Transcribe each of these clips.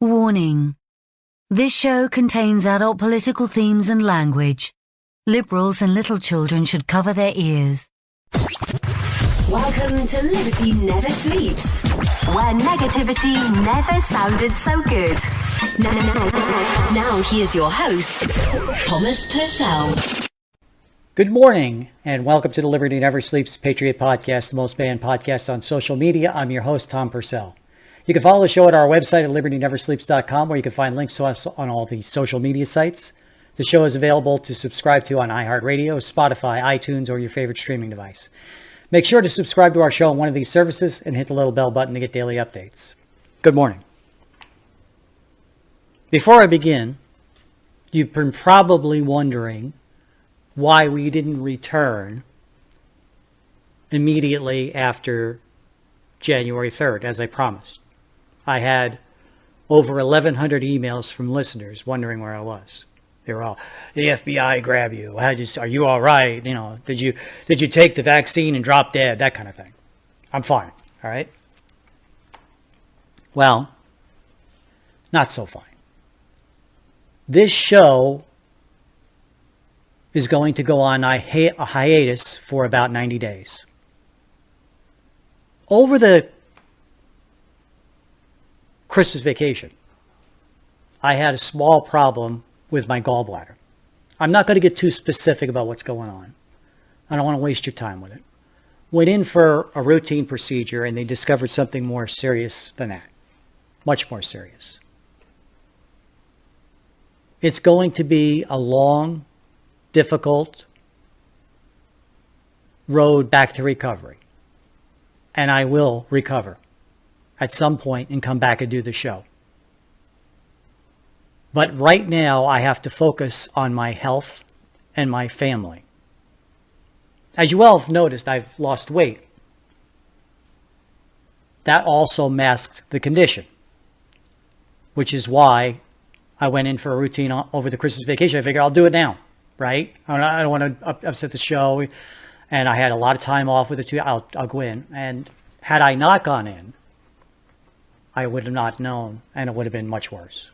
Warning. This show contains adult political themes and language. Liberals and little children should cover their ears. Welcome to Liberty Never Sleeps, where negativity never sounded so good. Now here's your host, Thomas Purcell. Good morning, and welcome to the Liberty Never Sleeps Patriot Podcast, the most banned podcast on social media. I'm your host, Tom Purcell. You can follow the show at our website at libertyneversleeps.com, where you can find links to us on all the social media sites. The show is available to subscribe to on iHeartRadio, Spotify, iTunes, or your favorite streaming device. Make sure to subscribe to our show on one of these services and hit the little bell button to get daily updates. Good morning. Before I begin, you've been probably wondering why we didn't return immediately after January 3rd, as I promised. I had over 1,100 emails from listeners wondering where I was. They were all, the FBI grab you. Are you all right? You know, did you take the vaccine and drop dead? That kind of thing. I'm fine. All right. Well, not so fine. This show is going to go on a hiatus for about 90 days. Over the Christmas vacation, I had a small problem with my gallbladder. I'm not going to get too specific about what's going on. I don't want to waste your time with it. Went in for a routine procedure and they discovered something more serious than that. Much more serious. It's going to be a long, difficult road back to recovery. And I will recover at some point and come back and do the show. But right now, I have to focus on my health and my family. As you well have noticed, I've lost weight. That also masked the condition, which is why I went in for a routine over the Christmas vacation. I figured I'll do it now, right? I don't want to upset the show. And I had a lot of time off with it too. I'll go in. And had I not gone in, I would have not known, and it would have been much worse.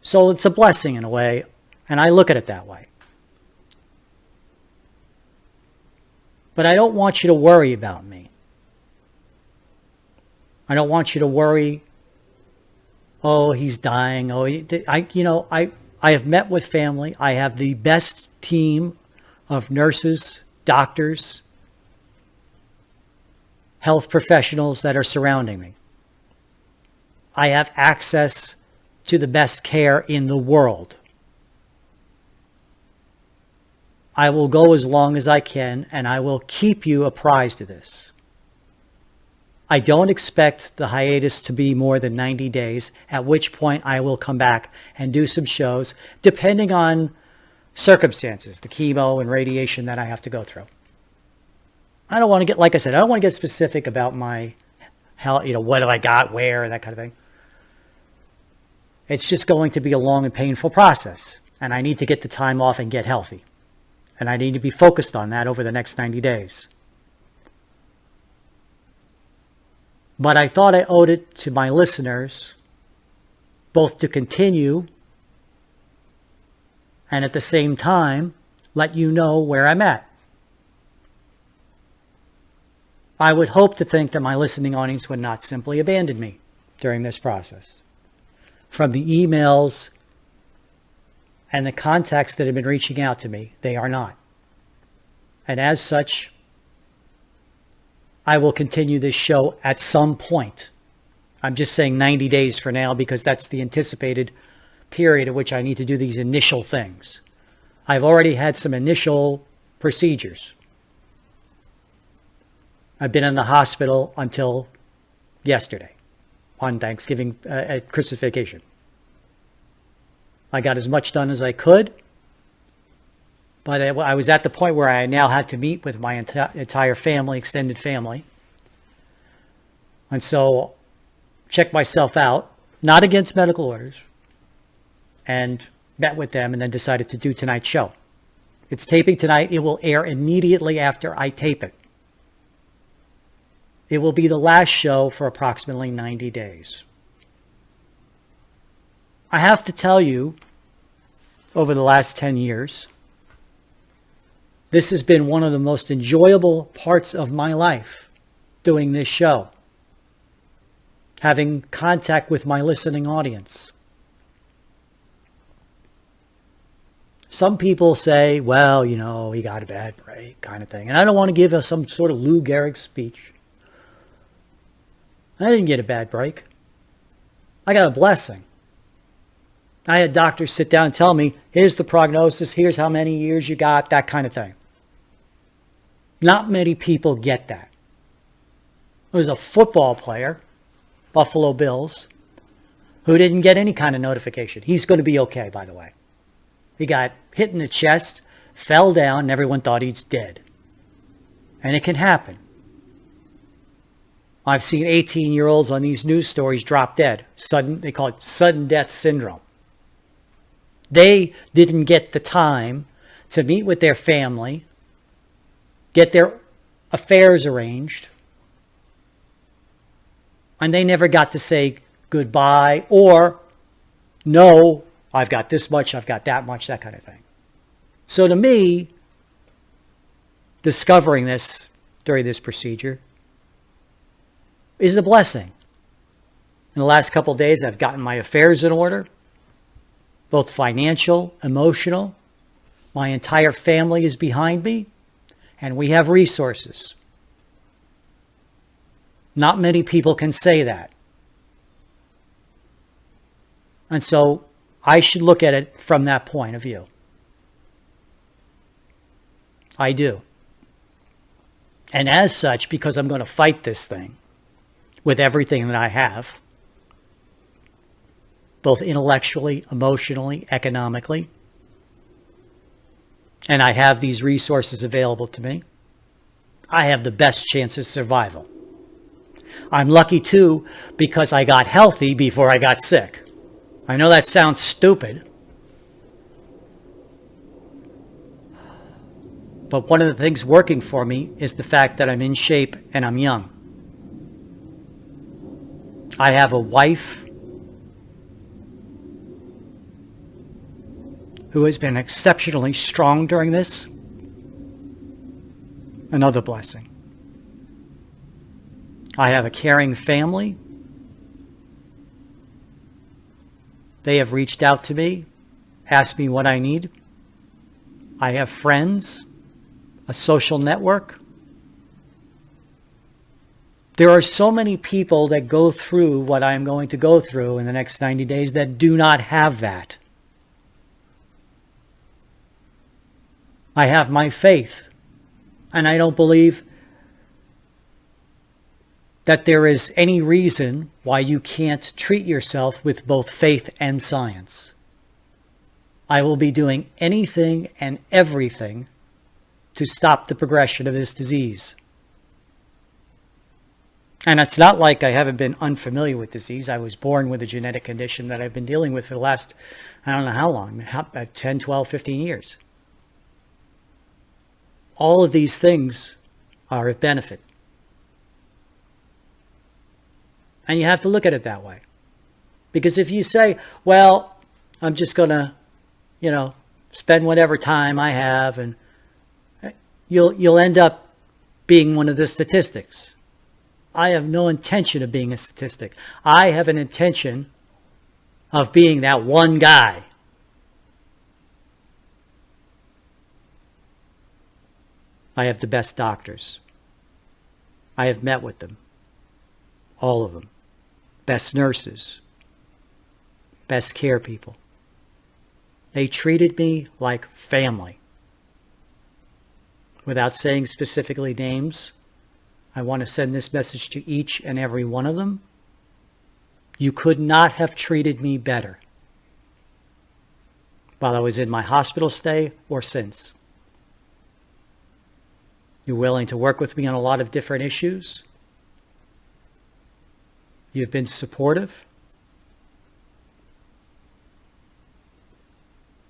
So it's a blessing in a way, and I look at it that way. But I don't want you to worry about me. I don't want you to worry, oh, he's dying. Oh, I have met with family. I have the best team of nurses, doctors, health professionals that are surrounding me. I have access to the best care in the world. I will go as long as I can, and I will keep you apprised of this. I don't expect the hiatus to be more than 90 days, at which point I will come back and do some shows, depending on circumstances, the chemo and radiation that I have to go through. I don't want to get, like I said, I don't want to get specific about my health, what have I got, where, and that kind of thing. It's just going to be a long and painful process, and I need to get the time off and get healthy. And I need to be focused on that over the next 90 days. But I thought I owed it to my listeners both to continue and at the same time let you know where I'm at. I would hope to think that my listening audience would not simply abandon me during this process. From the emails and the contacts that have been reaching out to me, they are not. And as such, I will continue this show at some point. I'm just saying 90 days for now because that's the anticipated period at which I need to do these initial things. I've already had some initial procedures. I've been in the hospital until yesterday on Thanksgiving, at Christmas vacation. I got as much done as I could, but I was at the point where I now had to meet with my entire family, extended family. And so checked myself out, not against medical orders, and met with them and then decided to do tonight's show. It's taping tonight. It will air immediately after I tape it. It will be the last show for approximately 90 days. I have to tell you, over the last 10 years, this has been one of the most enjoyable parts of my life, doing this show. Having contact with my listening audience. Some people say, well, you know, he got a bad break kind of thing. And I don't want to give us some sort of Lou Gehrig speech. I didn't get a bad break. I got a blessing. I had doctors sit down and tell me, here's the prognosis, here's how many years you got, that kind of thing. Not many people get that. There was a football player, Buffalo Bills, who didn't get any kind of notification. He's going to be okay, by the way. He got hit in the chest, fell down, and everyone thought he's dead. And it can happen. I've seen 18-year-olds on these news stories drop dead. They call it sudden death syndrome. They didn't get the time to meet with their family, get their affairs arranged, and they never got to say goodbye or, no, I've got this much, I've got that much, that kind of thing. So to me, discovering this during this procedure is a blessing. In the last couple of days, I've gotten my affairs in order, both financial, emotional. My entire family is behind me, and we have resources. Not many people can say that. And so I should look at it from that point of view. I do. And as such, because I'm going to fight this thing with everything that I have, both intellectually, emotionally, economically, and I have these resources available to me, I have the best chance of survival. I'm lucky too because I got healthy before I got sick. I know that sounds stupid, but one of the things working for me is the fact that I'm in shape and I'm young. I have a wife who has been exceptionally strong during this. Another blessing. I have a caring family. They have reached out to me, asked me what I need. I have friends, a social network. There are so many people that go through what I'm going to go through in the next 90 days that do not have that. I have my faith, and I don't believe that there is any reason why you can't treat yourself with both faith and science. I will be doing anything and everything to stop the progression of this disease. And it's not like I haven't been unfamiliar with disease. I was born with a genetic condition that I've been dealing with for the last, I don't know how long, 10, 12, 15 years. All of these things are of benefit. And you have to look at it that way. Because if you say, well, I'm just going to, spend whatever time I have, and you'll end up being one of the statistics. I have no intention of being a statistic. I have an intention of being that one guy. I have the best doctors. I have met with them. All of them. Best nurses. Best care people. They treated me like family. Without saying specifically names, I want to send this message to each and every one of them. You could not have treated me better while I was in my hospital stay or since. You're willing to work with me on a lot of different issues. You've been supportive.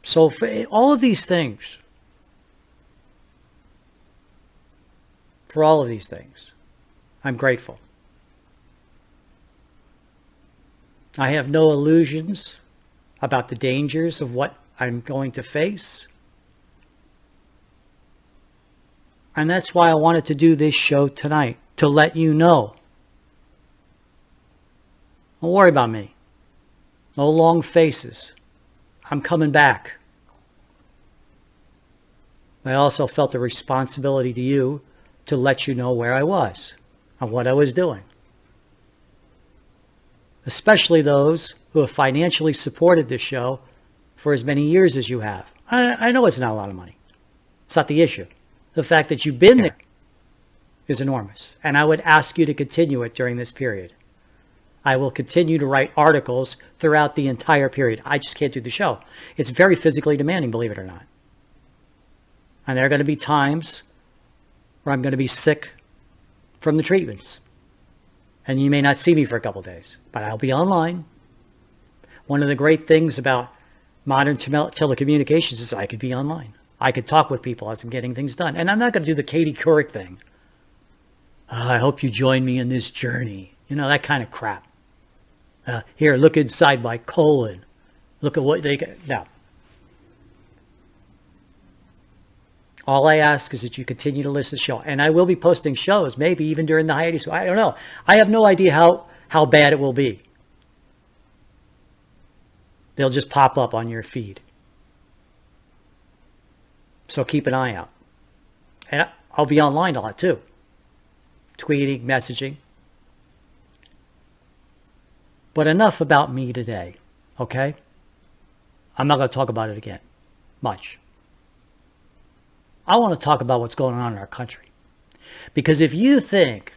So for all of these things, I'm grateful. I have no illusions about the dangers of what I'm going to face. And that's why I wanted to do this show tonight, to let you know. Don't worry about me. No long faces. I'm coming back. I also felt a responsibility to you to let you know where I was and what I was doing. Especially those who have financially supported this show for as many years as you have. I know it's not a lot of money. It's not the issue. The fact that you've been there is enormous. And I would ask you to continue it during this period. I will continue to write articles throughout the entire period. I just can't do the show. It's very physically demanding, believe it or not. And there are going to be times where I'm going to be sick from the treatments. And you may not see me for a couple of days, but I'll be online. One of the great things about modern telecommunications is I could be online. I could talk with people as I'm getting things done. And I'm not going to do the Katie Couric thing. I hope you join me in this journey. You know, that kind of crap. Here, look inside my colon. Look at what they get. No. All I ask is that you continue to listen to the show. And I will be posting shows, maybe even during the hiatus. I don't know. I have no idea how bad it will be. They'll just pop up on your feed. So keep an eye out. And I'll be online a lot too. Tweeting, messaging. But enough about me today, okay? I'm not going to talk about it again. Much. I want to talk about what's going on in our country. Because if you think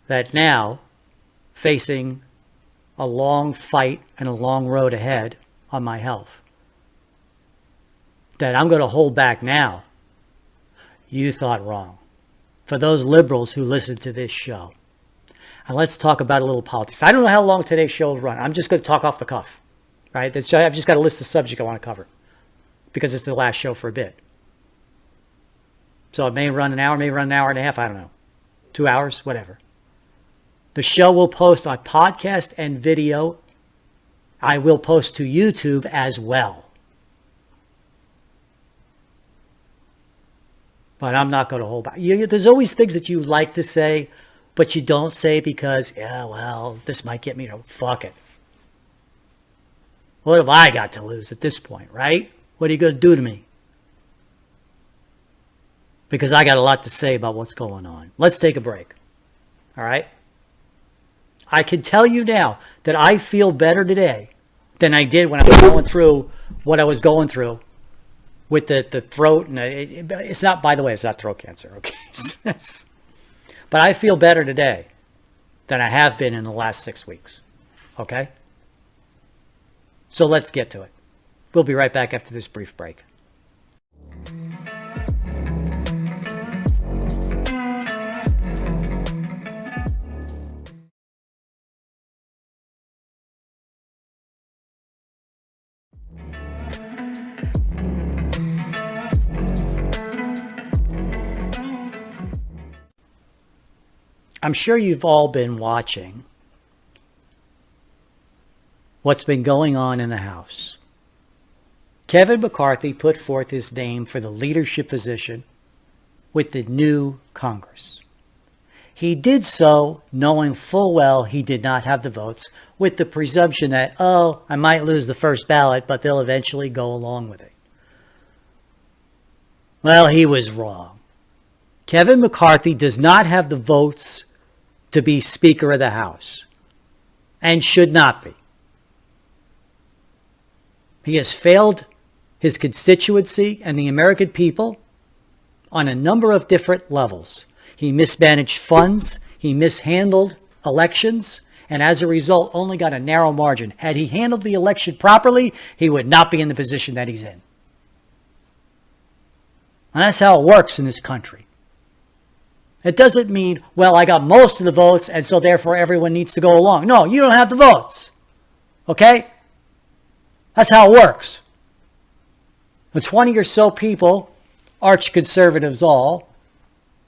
that now, facing a long fight and a long road ahead on my health, that I'm going to hold back now, you thought wrong. For those liberals who listen to this show. And let's talk about a little politics. I don't know how long today's show will run. I'm just going to talk off the cuff. Right? I've just got a list of subjects I want to cover. Because it's the last show for a bit. So it may run an hour, may run an hour and a half. I don't know. 2 hours, whatever. The show will post on podcast and video. I will post to YouTube as well. But I'm not going to hold back. There's always things that you like to say, but you don't say because, yeah, well, this might get me to fuck it. What have I got to lose at this point, right? What are you going to do to me? Because I got a lot to say about what's going on. Let's take a break. All right? I can tell you now that I feel better today than I did when I was going through what I was going through with the throat. And it's not, by the way, it's not throat cancer, okay? But I feel better today than I have been in the last 6 weeks, okay? So let's get to it. We'll be right back after this brief break. I'm sure you've all been watching what's been going on in the House. Kevin McCarthy put forth his name for the leadership position with the new Congress. He did so knowing full well he did not have the votes, with the presumption that, oh, I might lose the first ballot, but they'll eventually go along with it. Well, he was wrong. Kevin McCarthy does not have the votes to be Speaker of the House, and should not be. He has failed his constituency and the American people on a number of different levels. He mismanaged funds, he mishandled elections, and as a result only got a narrow margin. Had he handled the election properly, he would not be in the position that he's in. And that's how it works in this country. It doesn't mean, well, I got most of the votes, and so therefore everyone needs to go along. No, you don't have the votes. Okay? That's how it works. The 20 or so people, arch conservatives all,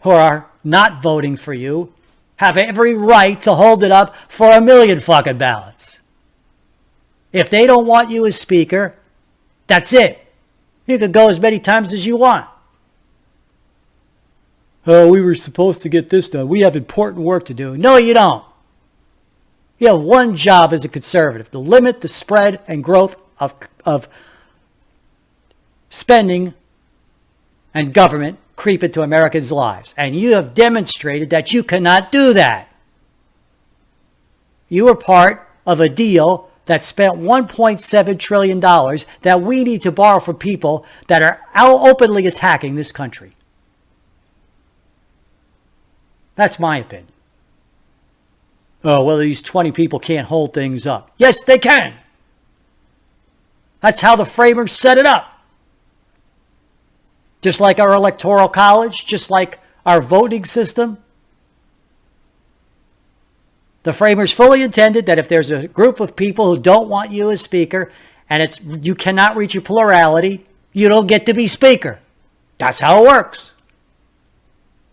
who are not voting for you, have every right to hold it up for 1,000,000 fucking ballots. If they don't want you as speaker, that's it. You can go as many times as you want. Oh, we were supposed to get this done. We have important work to do. No, you don't. You have one job as a conservative, to limit the spread and growth of spending and government creep into Americans' lives. And you have demonstrated that you cannot do that. You were part of a deal that spent $1.7 trillion that we need to borrow from people that are openly attacking this country. That's my opinion. Oh, well, these 20 people can't hold things up. Yes, they can. That's how the framers set it up. Just like our electoral college, just like our voting system. The framers fully intended that if there's a group of people who don't want you as speaker and you cannot reach a plurality, you don't get to be speaker. That's how it works.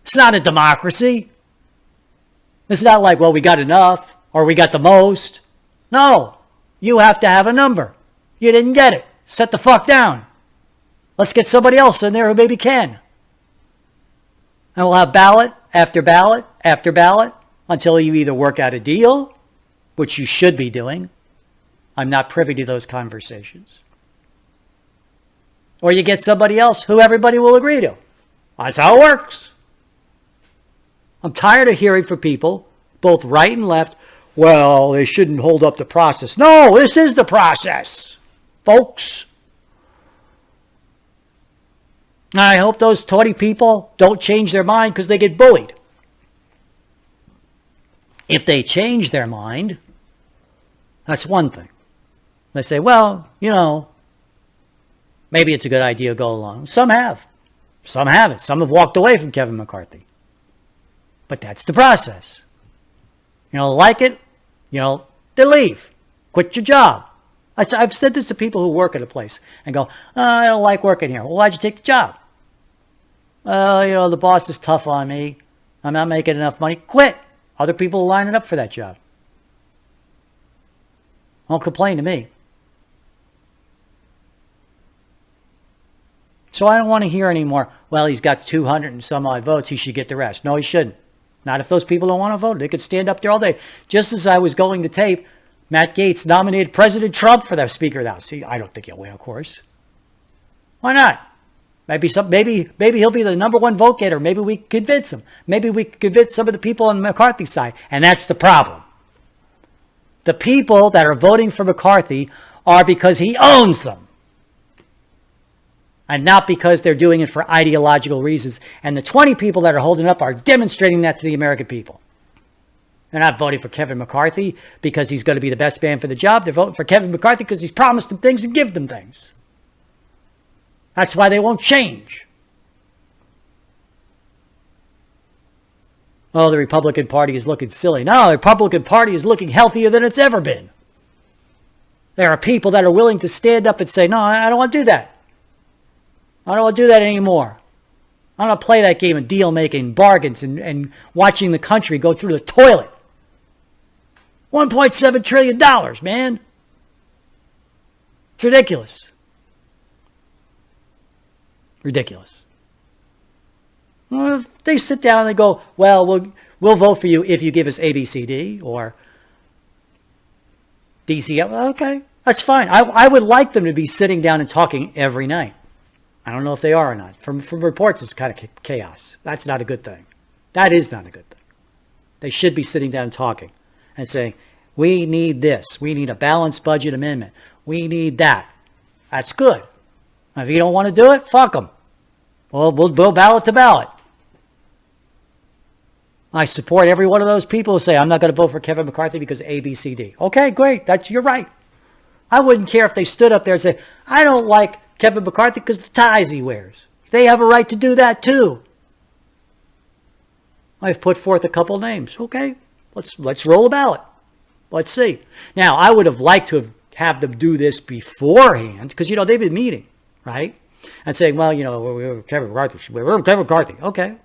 It's not a democracy. It's not like, well, we got enough or we got the most. No, you have to have a number. You didn't get it. Set the fuck down. Let's get somebody else in there who maybe can. And we'll have ballot after ballot after ballot until you either work out a deal, which you should be doing. I'm not privy to those conversations. Or you get somebody else who everybody will agree to. That's how it works. I'm tired of hearing from people, both right and left, well, they shouldn't hold up the process. No, this is the process, folks. And I hope those 20 people don't change their mind because they get bullied. If they change their mind, that's one thing. They say, well, maybe it's a good idea to go along. Some have. Some haven't. Some have walked away from Kevin McCarthy. But that's the process. You don't like it, they leave. Quit your job. I've said this to people who work at a place and go, I don't like working here. Well, why'd you take the job? The boss is tough on me. I'm not making enough money. Quit. Other people are lining up for that job. Don't complain to me. So I don't want to hear anymore, well, he's got 200 and some odd votes. He should get the rest. No, he shouldn't. Not if those people don't want to vote. They could stand up there all day. Just as I was going to tape, Matt Gaetz nominated President Trump for the Speaker of the House. See, I don't think he'll win, of course. Why not? Maybe he'll be the number one vote getter. Maybe we can convince him. Maybe we can convince some of the people on the McCarthy side. And that's the problem. The people that are voting for McCarthy are because he owns them. And not because they're doing it for ideological reasons. And the 20 people that are holding up are demonstrating that to the American people. They're not voting for Kevin McCarthy because he's going to be the best man for the job. They're voting for Kevin McCarthy because he's promised them things and give them things. That's why they won't change. Oh, the Republican Party is looking silly. No, the Republican Party is looking healthier than it's ever been. There are people that are willing to stand up and say, no, I don't want to do that. I don't want to do that anymore. I don't want to play that game of deal making, bargains, and watching the country go through the toilet. $1.7 trillion, man. It's ridiculous. Ridiculous. Well, if they sit down and they go, well, we'll vote for you if you give us ABCD or DC. Okay, that's fine. I would like them to be sitting down and talking every night. I don't know if they are or not. From reports, it's kind of chaos. That's not a good thing. That is not a good thing. They should be sitting down and talking and saying, we need this. We need a balanced budget amendment. We need that. That's good. If you don't want to do it, fuck them. Well, we'll ballot to ballot. I support every one of those people who say, I'm not going to vote for Kevin McCarthy because A, B, C, D. Okay, great. You're right. I wouldn't care if they stood up there and said, I don't like Kevin McCarthy because the ties he wears. They have a right to do that too. I've put forth a couple names. Okay, let's roll a ballot. Let's see. Now, I would have liked to have them do this beforehand because, they've been meeting, right? And saying, well, we're Kevin McCarthy. We're Kevin McCarthy. Okay.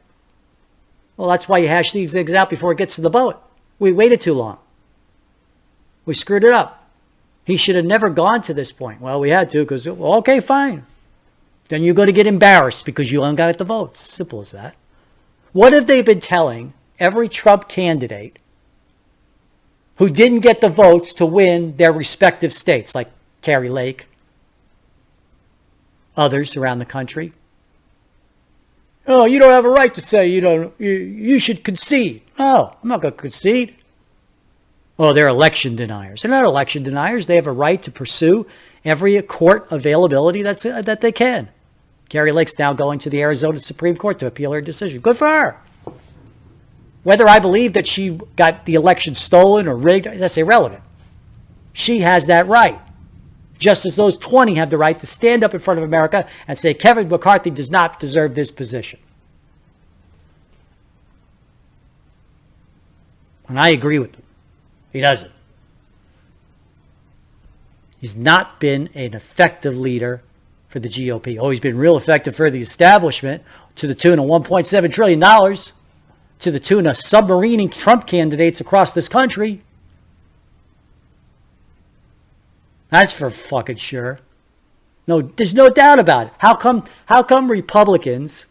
Well, that's why you hash these things out before it gets to the vote. We waited too long. We screwed it up. He should have never gone to this point. Well, we had to because, well, okay, fine. Then you're going to get embarrassed because you haven't got the votes. Simple as that. What have they been telling every Trump candidate who didn't get the votes to win their respective states, like Kari Lake, others around the country? Oh, you don't have a right to say you should concede. No, I'm not going to concede. Oh, they're election deniers. They're not election deniers. They have a right to pursue every court availability that they can. Kari Lake's now going to the Arizona Supreme Court to appeal her decision. Good for her. Whether I believe that she got the election stolen or rigged, that's irrelevant. She has that right. Just as those 20 have the right to stand up in front of America and say Kevin McCarthy does not deserve this position. And I agree with them. He doesn't. He's not been an effective leader for the GOP. Oh, he's been real effective for the establishment to the tune of $1.7 trillion, to the tune of submarining Trump candidates across this country. That's for fucking sure. No, there's no doubt about it. How come Republicans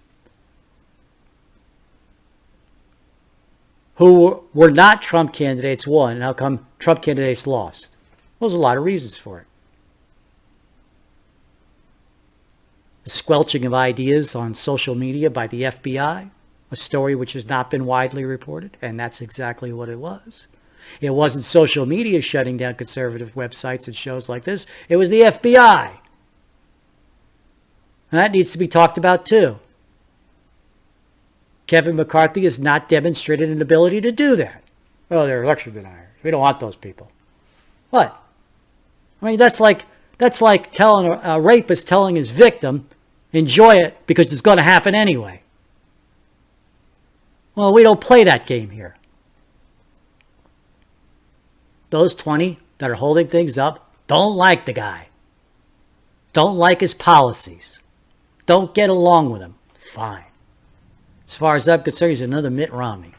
who were not Trump candidates won, and how come Trump candidates lost? Well, there's a lot of reasons for it. The squelching of ideas on social media by the FBI, a story which has not been widely reported, and that's exactly what it was. It wasn't social media shutting down conservative websites and shows like this. It was the FBI. And that needs to be talked about too. Kevin McCarthy has not demonstrated an ability to do that. Oh, they're election deniers. We don't want those people. What? I mean, that's like telling a rapist telling his victim, enjoy it because it's going to happen anyway. Well, we don't play that game here. Those 20 that are holding things up don't like the guy. Don't like his policies. Don't get along with him. Fine. As far as I'm concerned, he's another Mitt Romney.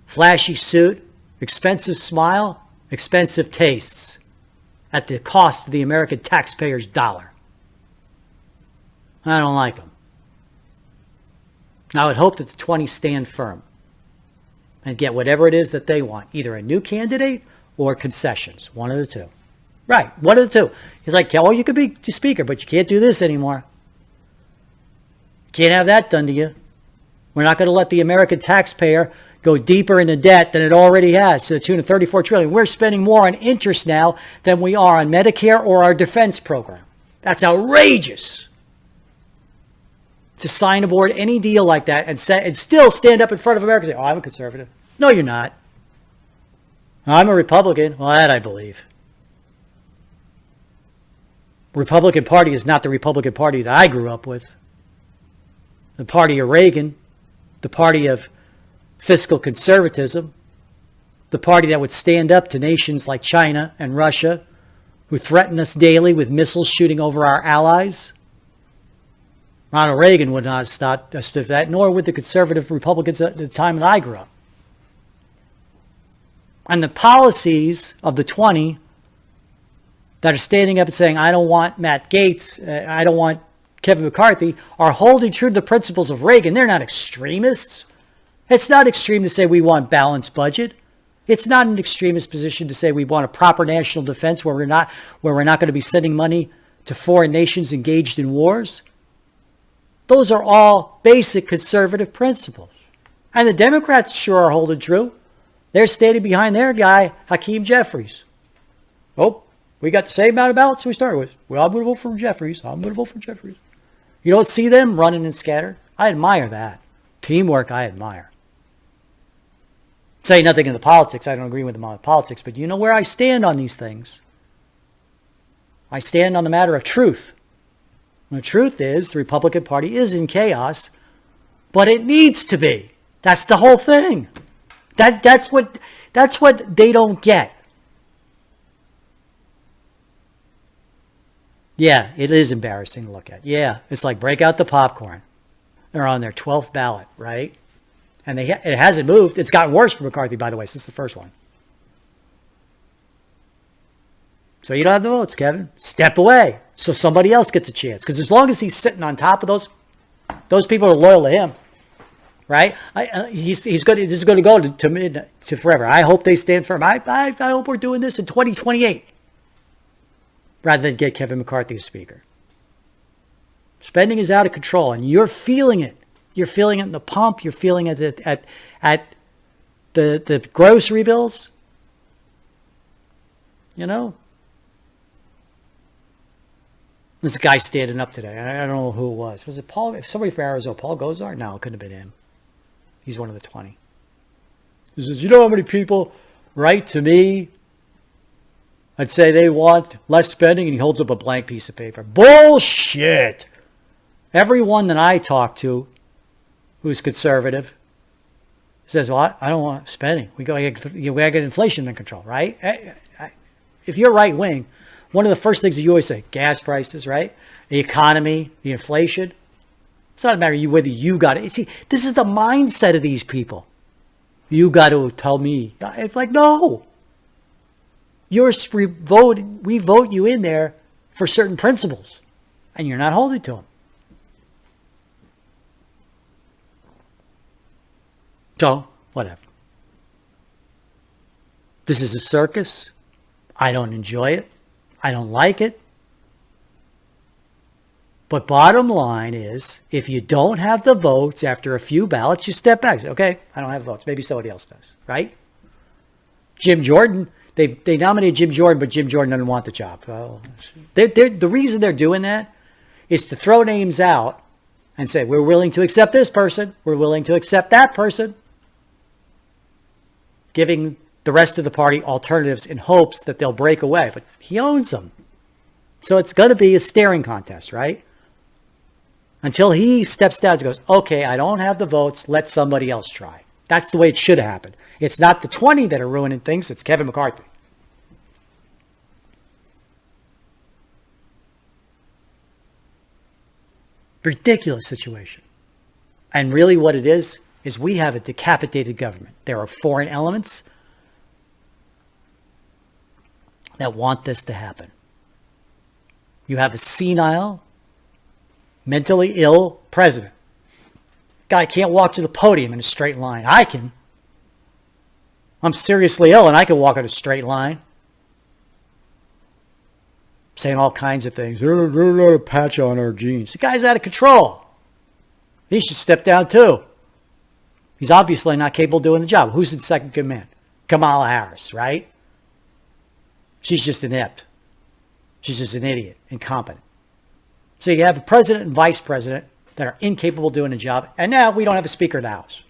Flashy suit, expensive smile, expensive tastes at the cost of the American taxpayer's dollar. I don't like him. I would hope that the 20 stand firm and get whatever it is that they want, either a new candidate or concessions, one of the two. Right, one of the two. He's like, well, you could be the speaker, but you can't do this anymore. Can't have that done to you. We're not going to let the American taxpayer go deeper into debt than it already has, to the tune of $34 trillion. We're spending more on interest now than we are on Medicare or our defense program. That's outrageous. To sign aboard any deal like that and still stand up in front of America and say, oh, I'm a conservative. No, you're not. I'm a Republican. Well, that I believe. Republican Party is not the Republican Party that I grew up with. The party of Reagan, the party of fiscal conservatism, the party that would stand up to nations like China and Russia, who threaten us daily with missiles shooting over our allies. Ronald Reagan would not have stood for that, nor would the conservative Republicans at the time that I grew up. And the policies of the 20 that are standing up and saying, I don't want Matt Gaetz, I don't want Kevin McCarthy, are holding true to the principles of Reagan. They're not extremists. It's not extreme to say we want balanced budget. It's not an extremist position to say we want a proper national defense where we're not going to be sending money to foreign nations engaged in wars. Those are all basic conservative principles. And the Democrats sure are holding true. They're standing behind their guy, Hakeem Jeffries. Oh, we got the same amount of ballots we started with. Well, I'm going to vote for Jeffries. I'm going to vote for Jeffries. You don't see them running and scattered? I admire that. Teamwork, I admire. Say nothing in the politics. I don't agree with them on politics. But you know where I stand on these things. I stand on the matter of truth. And the truth is, the Republican Party is in chaos, but it needs to be. That's the whole thing. That's what they don't get. Yeah, it is embarrassing to look at. Yeah, it's like break out the popcorn. They're on their 12th ballot, right? And it hasn't moved. It's gotten worse for McCarthy, by the way, since the first one. So you don't have the votes, Kevin. Step away so somebody else gets a chance. Because as long as he's sitting on top of those people are loyal to him, right? This is going to go to forever. I hope they stand firm. I hope we're doing this in 2028 rather than get Kevin McCarthy as speaker. Spending is out of control, and you're feeling it. You're feeling it in the pump. You're feeling it at the grocery bills. You know? There's a guy standing up today. I don't know who it was. Was it Paul? Somebody from Arizona. Paul Gosar? No, it couldn't have been him. He's one of the 20. He says, you know how many people write to me and say they want less spending? And he holds up a blank piece of paper. Bullshit! Everyone that I talk to who's conservative says, well, I don't want spending. We got to get inflation in control, right? If you're right wing, one of the first things that you always say, gas prices, right? The economy, the inflation. It's not a matter of whether you got it. See, this is the mindset of these people. You got to tell me. It's like, no. We vote you in there for certain principles, and you're not holding to them. So, whatever. This is a circus. I don't enjoy it. I don't like it. But bottom line is, if you don't have the votes after a few ballots, you step back. Say, okay, I don't have votes. Maybe somebody else does, right? Jim Jordan, they nominated Jim Jordan, but Jim Jordan doesn't want the job. Well, the reason they're doing that is to throw names out and say, we're willing to accept this person. We're willing to accept that person. Giving the rest of the party alternatives in hopes that they'll break away. But he owns them. So it's going to be a staring contest, right? Until he steps down and goes, okay, I don't have the votes. Let somebody else try. That's the way it should have happened. It's not the 20 that are ruining things. It's Kevin McCarthy. Ridiculous situation. And really what it is we have a decapitated government. There are foreign elements that want this to happen. You have a senile, mentally ill president. Guy can't walk to the podium in a straight line. I can. I'm seriously ill and I can walk in a straight line. Saying all kinds of things. They're not a patch on our genes. The guy's out of control. He should step down too. He's obviously not capable of doing the job. Who's in second command? Kamala Harris, right? She's just inept. She's just an idiot, incompetent. So you have a president and vice president that are incapable of doing a job, and now we don't have a speaker of the House.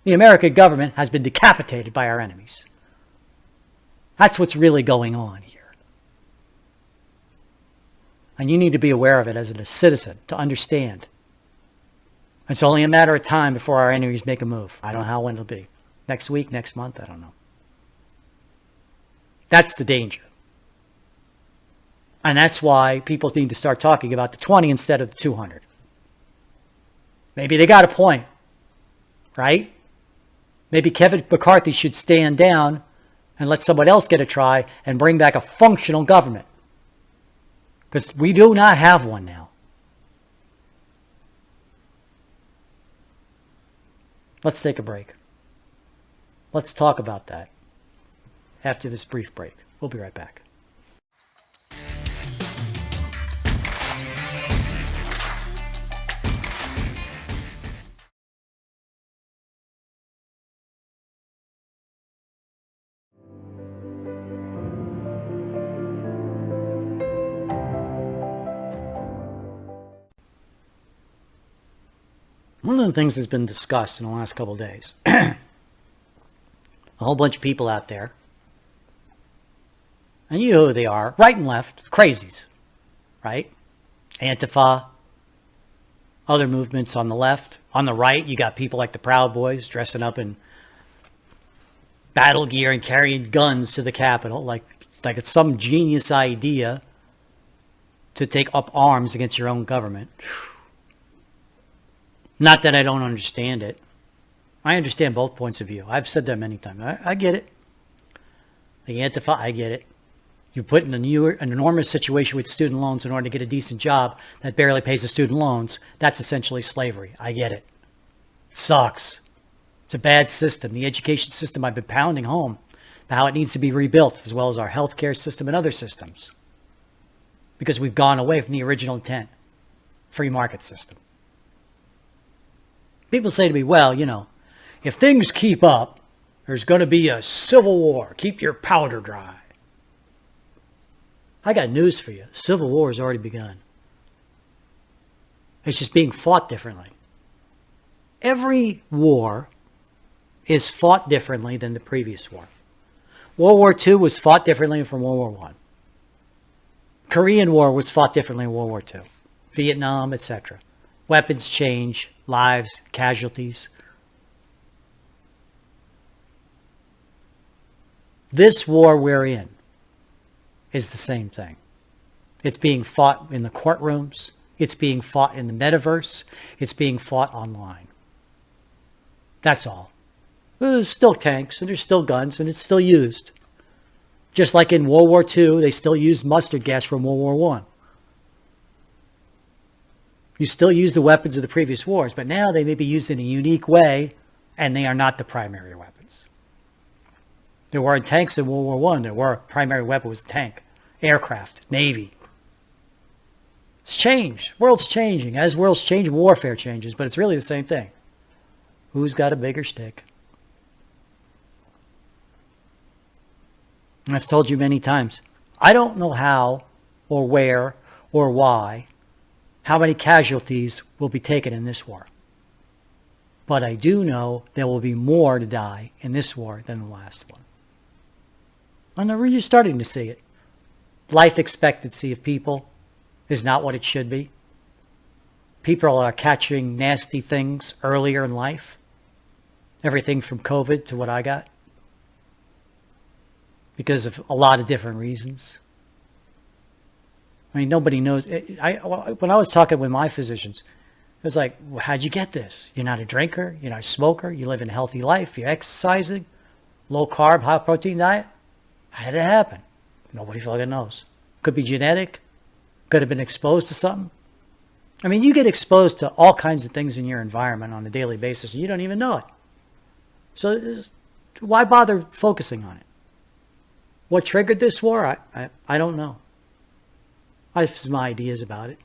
The American government has been decapitated by our enemies. That's what's really going on here. And you need to be aware of it as a citizen to understand. It's only a matter of time before our enemies make a move. I don't know how when it'll be. Next week, next month, I don't know. That's the danger. And that's why people need to start talking about the 20 instead of the 200. Maybe they got a point, right? Maybe Kevin McCarthy should stand down and let somebody else get a try and bring back a functional government. Because we do not have one now. Let's take a break. Let's talk about that after this brief break. We'll be right back. One of the things that's been discussed in the last couple of days, a whole bunch of people out there, and you know who they are, right and left, crazies, right? Antifa, other movements on the left. On the right, you got people like the Proud Boys dressing up in battle gear and carrying guns to the Capitol, like it's some genius idea to take up arms against your own government. Not that I don't understand it. I understand both points of view. I've said that many times. I get it. The Antifa, I get it. You're put in an enormous situation with student loans in order to get a decent job that barely pays the student loans. That's essentially slavery. I get it. It sucks. It's a bad system. The education system I've been pounding home about how it needs to be rebuilt, as well as our healthcare system and other systems. Because we've gone away from the original intent. Free market system. People say to me, well, if things keep up, there's going to be a civil war. Keep your powder dry. I got news for you. Civil war has already begun. It's just being fought differently. Every war is fought differently than the previous war. World War II was fought differently from World War I. Korean War was fought differently than World War II. Vietnam, etc. Weapons change, lives, casualties. This war we're in is the same thing. It's being fought in the courtrooms. It's being fought in the metaverse. It's being fought online. That's all. There's still tanks and there's still guns and it's still used. Just like in World War II, they still used mustard gas from World War I. You still use the weapons of the previous wars, but now they may be used in a unique way and they are not the primary weapons. There were tanks in World War I. There were primary weapon was a tank, aircraft, navy. It's changed. World's changing. As worlds change, warfare changes, but it's really the same thing. Who's got a bigger stick? And I've told you many times, I don't know how or where or why, how many casualties will be taken in this war. But I do know there will be more to die in this war than the last one. And you're starting to see it. Life expectancy of people is not what it should be. People are catching nasty things earlier in life. Everything from COVID to what I got. Because of a lot of different reasons. I mean, nobody knows. When I was talking with my physicians, it was like, well, how'd you get this? You're not a drinker. You're not a smoker. You live a healthy life. You're exercising. Low carb, high protein diet. How did it happen? Nobody fucking knows. Could be genetic. Could have been exposed to something. I mean, you get exposed to all kinds of things in your environment on a daily basis and you don't even know it. So why bother focusing on it? What triggered this war? I don't know. I have some ideas about it.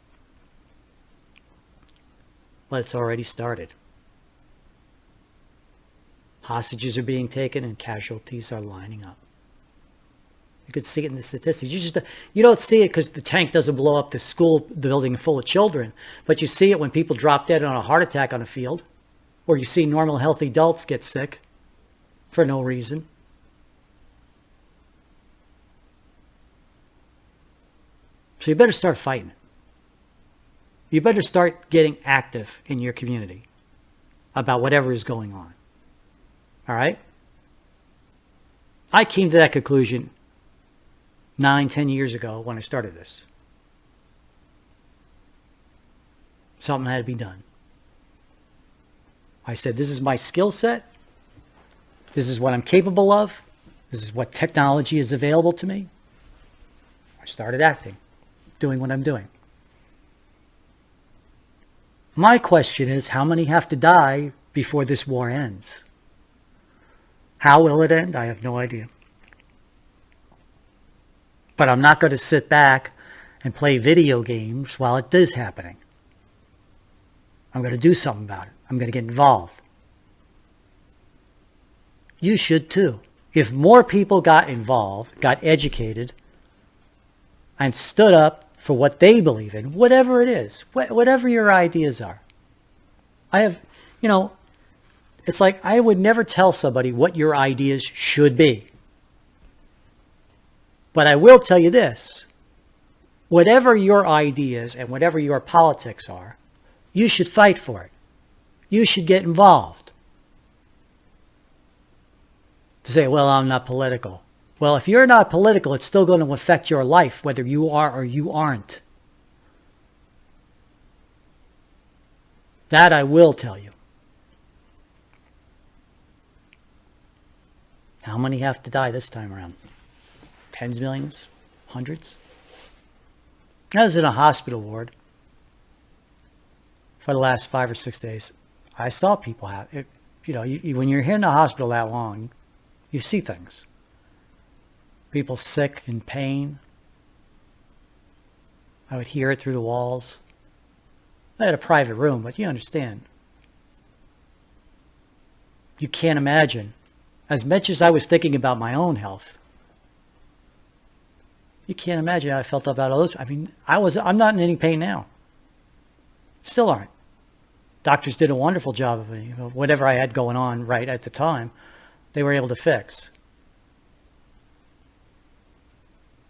But it's already started. Hostages are being taken and casualties are lining up. You could see it in the statistics. You don't see it because the tank doesn't blow up the school building full of children, but you see it when people drop dead on a heart attack on a field, or you see normal, healthy adults get sick for no reason. So you better start fighting it. You better start getting active in your community about whatever is going on. All right? I came to that conclusion 9-10 years ago when I started this. Something had to be done. I said, this is my skill set. This is what I'm capable of. This is what technology is available to me. I started acting, doing what I'm doing. My question is, how many have to die before this war ends? How will it end? I have no idea. But I'm not going to sit back and play video games while it is happening. I'm going to do something about it. I'm going to get involved. You should too. If more people got involved, got educated, and stood up for what they believe in, whatever it is, whatever your ideas are. It's like I would never tell somebody what your ideas should be. But I will tell you this. Whatever your ideas and whatever your politics are, you should fight for it. You should get involved. To say, well, I'm not political. Well, if you're not political, it's still going to affect your life, whether you are or you aren't. That I will tell you. How many have to die this time around? Tens of millions? Hundreds? I was in a hospital ward for the last 5 or 6 days. I saw people have it. When you're in the hospital that long, you see things. People sick, in pain. I would hear it through the walls. I had a private room, but you understand. You can't imagine. As much as I was thinking about my own health, you can't imagine how I felt about all those. I mean, I'm not in any pain now. Still aren't. Doctors did a wonderful job of it. Whatever I had going on right at the time, they were able to fix.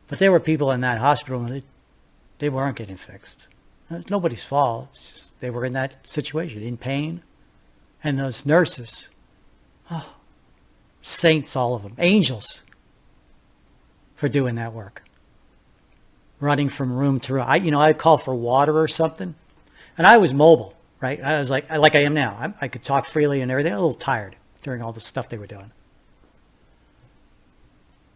But there were people in that hospital and they weren't getting fixed. It's nobody's fault. It's just they were in that situation, in pain. And those nurses, saints, all of them, angels, for doing that work. Running from room to room. I'd call for water or something. And I was mobile, right? I was like I am now. I could talk freely and everything. A little tired during all the stuff they were doing.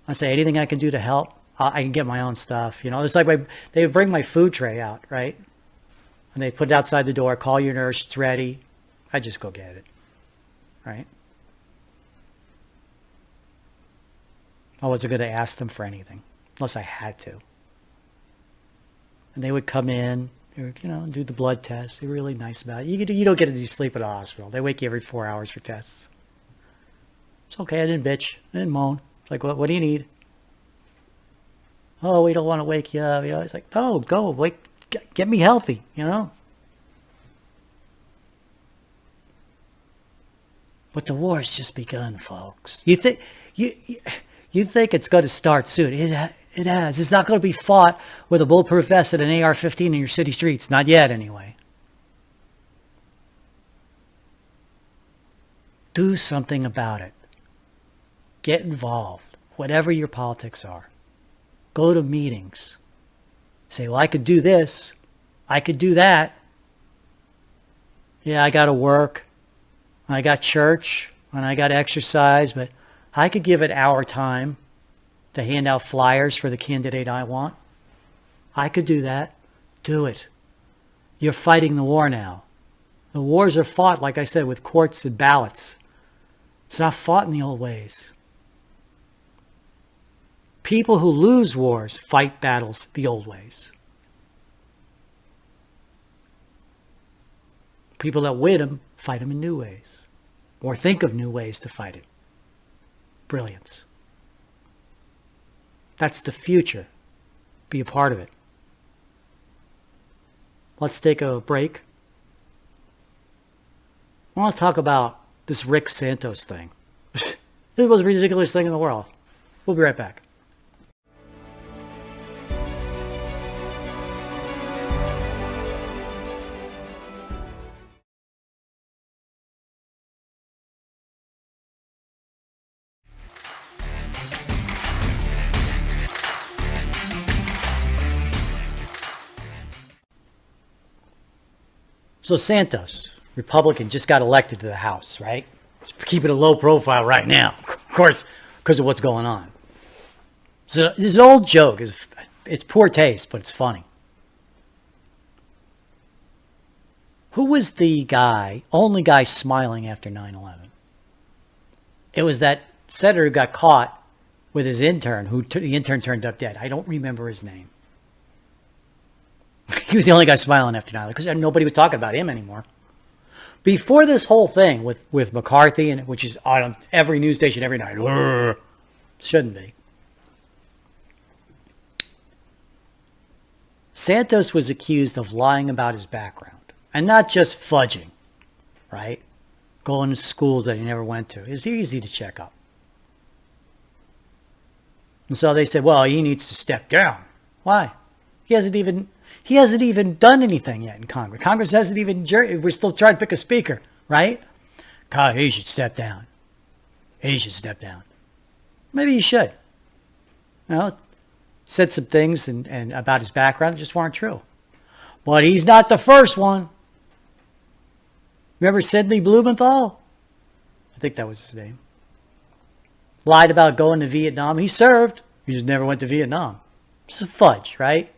I say, anything I can do to help, I can get my own stuff. It's like they would bring my food tray out, right? And they put it outside the door, call your nurse, it's ready. I just go get it, right? I wasn't going to ask them for anything unless I had to. And they would come in, do the blood test. They're really nice about it. You don't get any sleep at a hospital. They wake you every 4 hours for tests. It's okay. I didn't bitch. I didn't moan. It's like, what do you need? Oh, we don't want to wake you up. It's like, no, go wake, get me healthy. But the war's just begun, folks. You think it's going to start soon? It has. It's not going to be fought with a bulletproof vest and an AR-15 in your city streets. Not yet, anyway. Do something about it. Get involved, whatever your politics are. Go to meetings. Say, well, I could do this. I could do that. Yeah, I got to work. I got church. And I got exercise. But I could give it our time to hand out flyers for the candidate I want. I could do that. Do it. You're fighting the war now. The wars are fought, like I said, with courts and ballots. It's not fought in the old ways. People who lose wars fight battles the old ways. People that win them fight them in new ways. Or think of new ways to fight it. Brilliance. That's the future. Be a part of it. Let's take a break. I want to talk about this Rick Santos thing. This is the most ridiculous thing in the world. We'll be right back. So Santos, Republican, just got elected to the House, right? Just keeping a low profile right now, of course, because of what's going on. So this old joke it's poor taste, but it's funny. Who was the only guy smiling after 9/11? It was that senator who got caught with his intern, the intern turned up dead. I don't remember his name. He was the only guy smiling after 9/11 because nobody was talking about him anymore. Before this whole thing with McCarthy, which is on every news station every night, shouldn't be. Santos was accused of lying about his background and not just fudging, right? Going to schools that he never went to. It's easy to check up. And so they said, well, he needs to step down. Why? He hasn't even done anything yet in Congress. Congress hasn't even, we're still trying to pick a speaker, right? God, he should step down. He should step down. Maybe he should. Said some things and about his background that just weren't true. But he's not the first one. Remember Sidney Blumenthal? I think that was his name. Lied about going to Vietnam. He served. He just never went to Vietnam. This is fudge, right?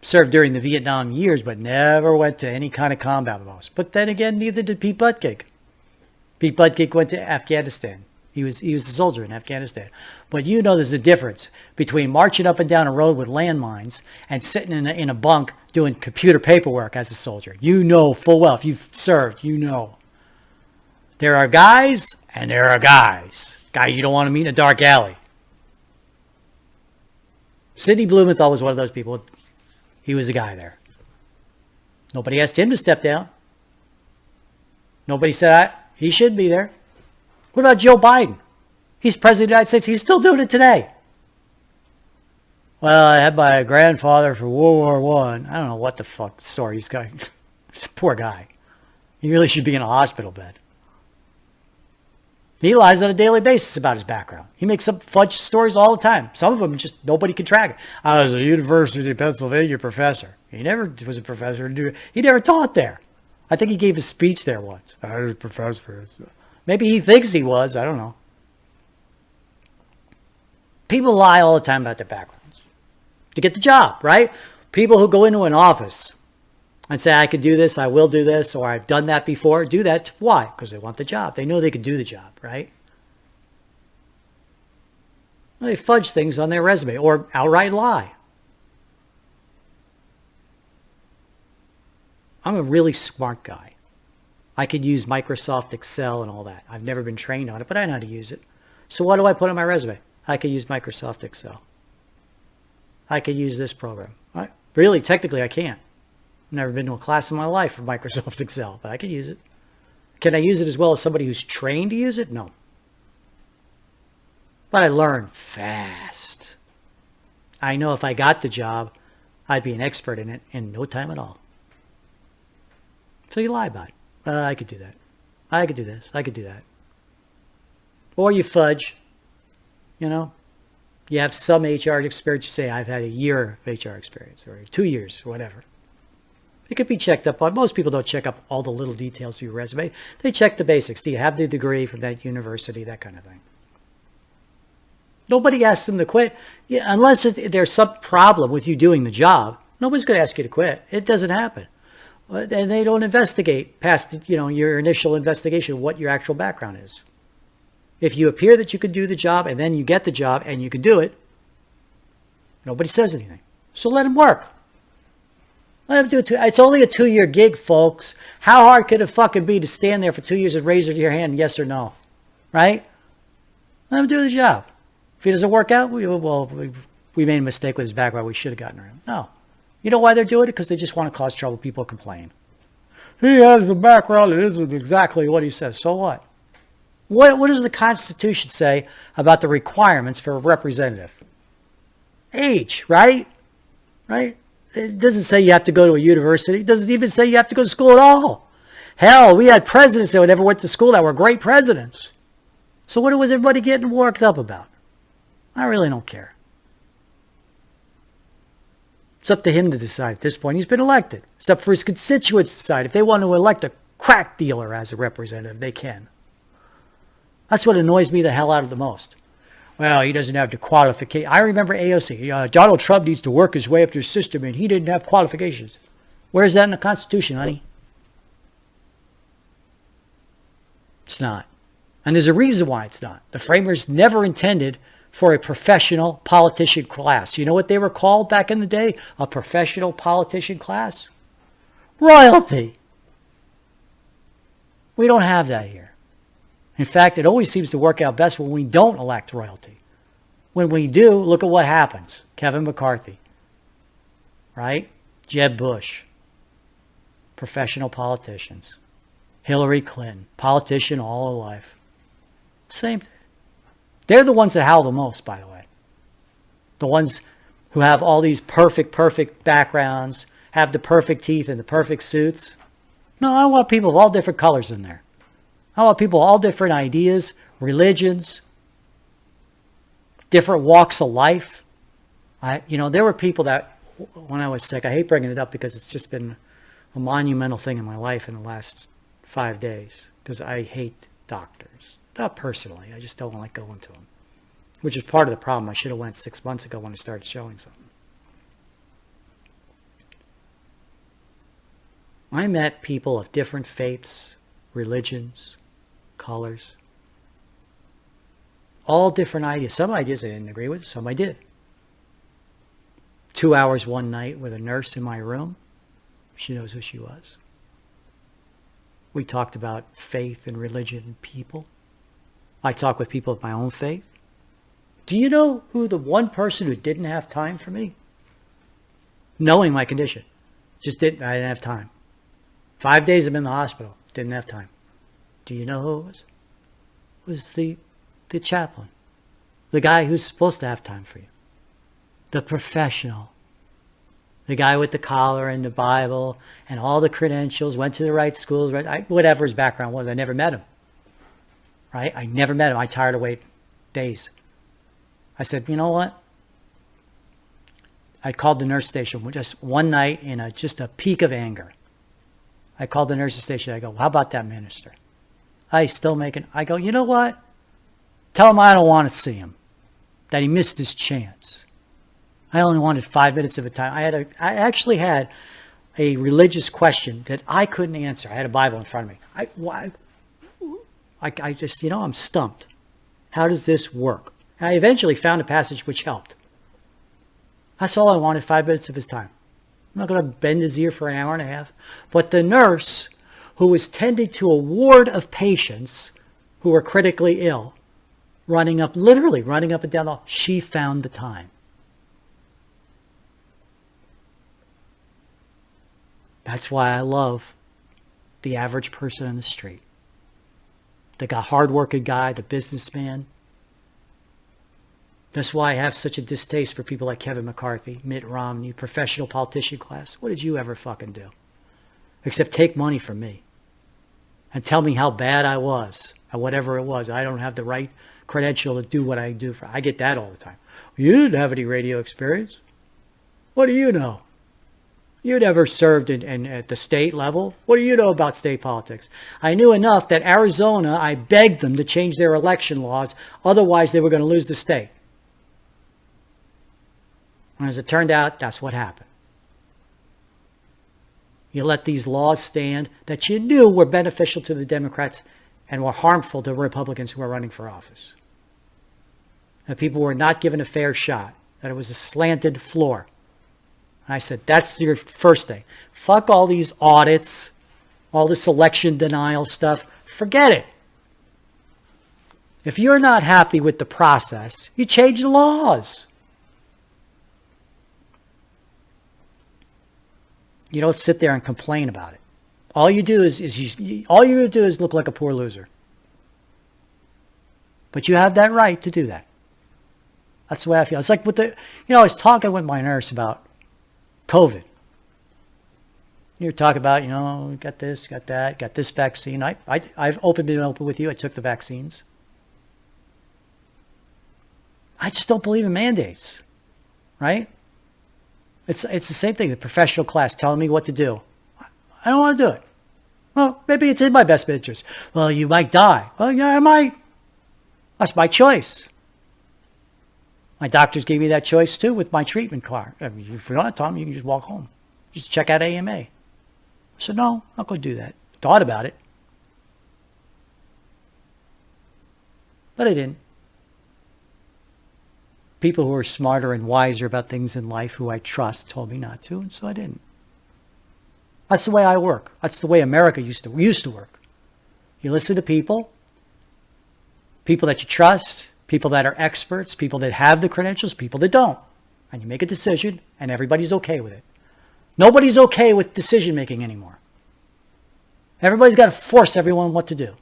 Served during the Vietnam years, but never went to any kind of combat post. But then again, neither did Pete Buttigieg. Pete Buttigieg went to Afghanistan. He was a soldier in Afghanistan. But you know there's a difference between marching up and down a road with landmines and sitting in a bunk doing computer paperwork as a soldier. You know full well. If you've served, you know. There are guys and there are guys. Guys you don't want to meet in a dark alley. Sidney Blumenthal was one of those people. He was the guy there. Nobody asked him to step down. Nobody said he should be there. What about Joe Biden? He's president of the United States. He's still doing it today. Well, I had my grandfather for World War I. I don't know what the fuck story he's got. He's a poor guy. He really should be in a hospital bed. He lies on a daily basis about his background. He makes up fudge stories all the time. Some of them just nobody can track it. I was a University of Pennsylvania professor. He never was a professor. He never taught there. I think he gave a speech there once. I was a professor. Maybe he thinks he was. I don't know. People lie all the time about their backgrounds to get the job, right? People who go into an office and say, I could do this, I will do this, or I've done that before, do that. Why? Because they want the job. They know they could do the job, right? Well, they fudge things on their resume or outright lie. I'm a really smart guy. I could use Microsoft Excel and all that. I've never been trained on it, but I know how to use it. So what do I put on my resume? I could use Microsoft Excel. I could use this program. Really, technically, I can't. I've never been to a class in my life for Microsoft Excel, but I could use it. Can I use it as well as somebody who's trained to use it? No. But I learn fast. I know if I got the job, I'd be an expert in it in no time at all. So you lie about it. I could do that. I could do this. I could do that. Or you fudge. You know, you have some HR experience. You say, I've had a year of HR experience or 2 years or whatever. It could be checked up on. Most people don't check up all the little details of your resume. They check the basics. Do you have the degree from that university? That kind of thing. Nobody asks them to quit. Yeah, unless there's some problem with you doing the job. Nobody's going to ask you to quit. It doesn't happen. And they don't investigate past, your initial investigation of what your actual background is. If you appear that you could do the job and then you get the job and you can do it, nobody says anything. So let them work. Let them do it. It's only a 2-year gig, folks. How hard could it fucking be to stand there for 2 years and raise your hand, yes or no? Right? Let him do the job. If he doesn't work out, we made a mistake with his background. We should have gotten rid of him. No. You know why they're doing it? Because they just want to cause trouble. People complain. He has a background that isn't exactly what he says. So what? What does the Constitution say about the requirements for a representative? Age, right? Right? It doesn't say you have to go to a university. It doesn't even say you have to go to school at all. Hell, we had presidents that never went to school that were great presidents. So what was everybody getting worked up about? I really don't care. It's up to him to decide at this point. He's been elected. It's up for his constituents to decide. If they want to elect a crack dealer as a representative, they can. That's what annoys me the hell out of the most. Well, he doesn't have the qualification. I remember AOC. Donald Trump needs to work his way up through the system, and he didn't have qualifications. Where's that in the Constitution, honey? It's not. And there's a reason why it's not. The framers never intended for a professional politician class. You know what they were called back in the day? A professional politician class? Royalty. We don't have that here. In fact, it always seems to work out best when we don't elect royalty. When we do, look at what happens. Kevin McCarthy, right? Jeb Bush, professional politicians. Hillary Clinton, politician all her life. Same thing. They're the ones that howl the most, by the way. The ones who have all these perfect backgrounds, have the perfect teeth and the perfect suits. No, I want people of all different colors in there. I want people of all different ideas, religions, different walks of life. There were people that, when I was sick, I hate bringing it up because it's just been a monumental thing in my life in the last 5 days because I hate doctors. Not personally. I just don't like going to them. Which is part of the problem. I should have went 6 months ago when I started showing something. I met people of different faiths, religions, colors. All different ideas. Some ideas I didn't agree with, some I did. 2 hours one night with a nurse in my room. She knows who she was. We talked about faith and religion and people. I talk with people of my own faith. Do you know who the one person who didn't have time for me? Knowing my condition. I didn't have time. 5 days I'm in the hospital. Didn't have time. Do you know who it was? It was the chaplain. The guy who's supposed to have time for you. The professional. The guy with the collar and the Bible and all the credentials, went to the right schools, whatever his background was. I never met him. Right? I never met him. I tired of waiting days. I said, you know what? I called the nurse station just one night in just a peak of anger. I called the nurse station. I go, how about that minister? I go, you know what? Tell him I don't want to see him. That he missed his chance. I only wanted 5 minutes of a time. I actually had a religious question that I couldn't answer. I had a Bible in front of me. I just, I'm stumped. How does this work? And I eventually found a passage which helped. That's all I wanted, 5 minutes of his time. I'm not going to bend his ear for an hour and a half. But the nurse, who was tending to a ward of patients who were critically ill, literally running up and down the hall, she found the time. That's why I love the average person on the street. The hard-working guy, the businessman. That's why I have such a distaste for people like Kevin McCarthy, Mitt Romney, professional politician class. What did you ever fucking do? Except take money from me and tell me how bad I was at whatever it was. I don't have the right credential to do what I do. I get that all the time. You didn't have any radio experience. What do you know? You never served at the state level. What do you know about state politics? I knew enough that Arizona, I begged them to change their election laws. Otherwise, they were going to lose the state. And as it turned out, that's what happened. You let these laws stand that you knew were beneficial to the Democrats and were harmful to Republicans who were running for office. That people were not given a fair shot. That it was a slanted floor. And I said, that's your first thing. Fuck all these audits, all this election denial stuff. Forget it. If you're not happy with the process, you change the laws. You don't sit there and complain about it. All you do is look like a poor loser. But you have that right to do that. That's the way I feel. It's like I was talking with my nurse about COVID. You're talking about, got this, got that, got this vaccine. I've been open with you. I took the vaccines. I just don't believe in mandates, right? It's the same thing. The professional class telling me what to do. I don't want to do it. Well, maybe it's in my best interest. Well, you might die. Well, yeah, I might. That's my choice. My doctors gave me that choice too with my treatment card. If you're not, Tom, you can just walk home. Just check out AMA. I said, no, I'm not going to do that. Thought about it. But I didn't. People who are smarter and wiser about things in life who I trust told me not to, and so I didn't. That's the way I work. That's the way America used to work. You listen to people that you trust, people that are experts, people that have the credentials, people that don't. And you make a decision, and everybody's okay with it. Nobody's okay with decision making anymore. Everybody's got to force everyone what to do.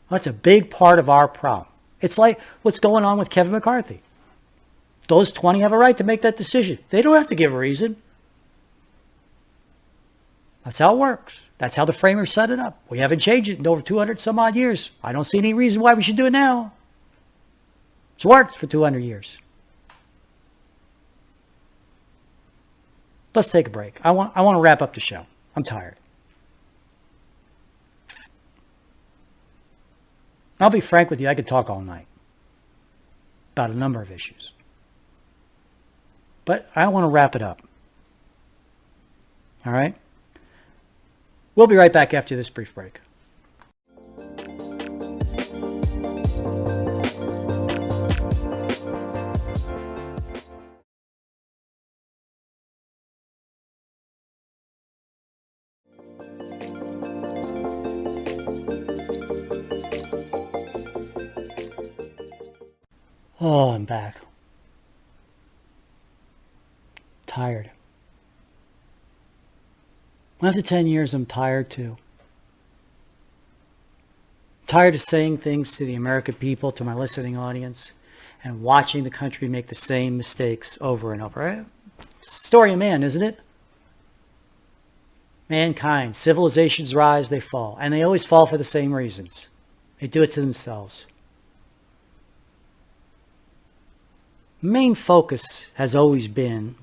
That's a big part of our problem. It's like what's going on with Kevin McCarthy. Those 20 have a right to make that decision. They don't have to give a reason. That's how it works. That's how the framers set it up. We haven't changed it in over 200 some odd years. I don't see any reason why we should do it now. It's worked for 200 years. Let's take a break. I want to wrap up the show. I'm tired. I'll be frank with you, I could talk all night about a number of issues. But I want to wrap it up. All right? We'll be right back after this brief break. Oh, I'm back. Tired. After 10 years, I'm tired too. Tired of saying things to the American people, to my listening audience, and watching the country make the same mistakes over and over. Story of man, isn't it? Mankind, civilizations rise, they fall. And they always fall for the same reasons. They do it to themselves. Main focus has always been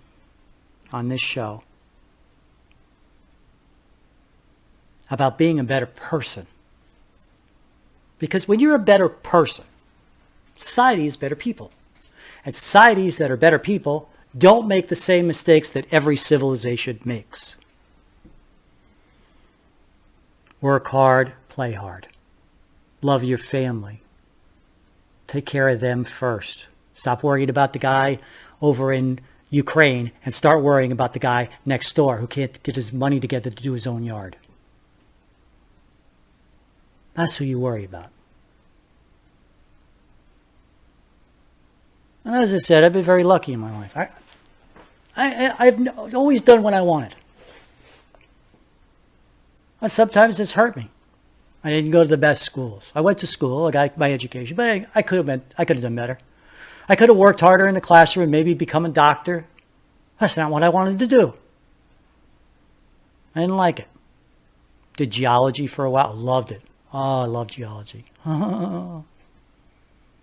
on this show about being a better person. Because when you're a better person, society is better people. And societies that are better people don't make the same mistakes that every civilization makes. Work hard, play hard. Love your family. Take care of them first. Stop worrying about the guy over in Ukraine and start worrying about the guy next door who can't get his money together to do his own yard. That's who you worry about. And as I said, I've been very lucky in my life. I've always done what I wanted. And sometimes it's hurt me. I didn't go to the best schools. I went to school, I got my education, but I could have done better. I could have worked harder in the classroom, maybe become a doctor. That's not what I wanted to do. I didn't like it. Did geology for a while. Loved it. Oh, I love geology.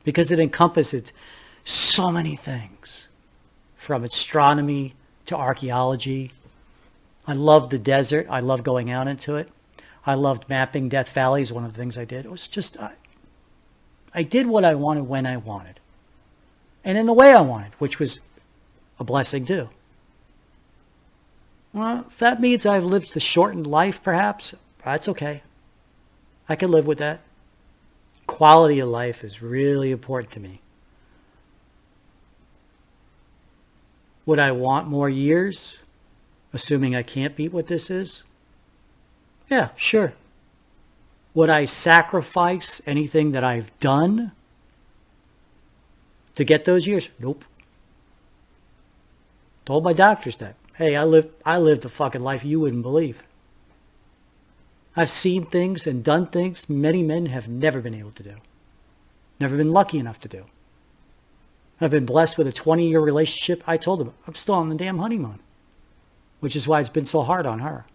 Because it encompasses so many things. From astronomy to archaeology. I loved the desert. I loved going out into it. I loved mapping Death Valley is one of the things I did. It was just, I did what I wanted when I wanted. And in the way I wanted, which was a blessing too. Well, if that means I've lived a shortened life, perhaps, that's okay. I can live with that. Quality of life is really important to me. Would I want more years, assuming I can't beat what this is? Yeah, sure. Would I sacrifice anything that I've done to get those years? Nope. Told my doctors that. Hey, I lived a fucking life you wouldn't believe. I've seen things and done things many men have never been able to do. Never been lucky enough to do. I've been blessed with a 20-year relationship. I told them, I'm still on the damn honeymoon. Which is why it's been so hard on her.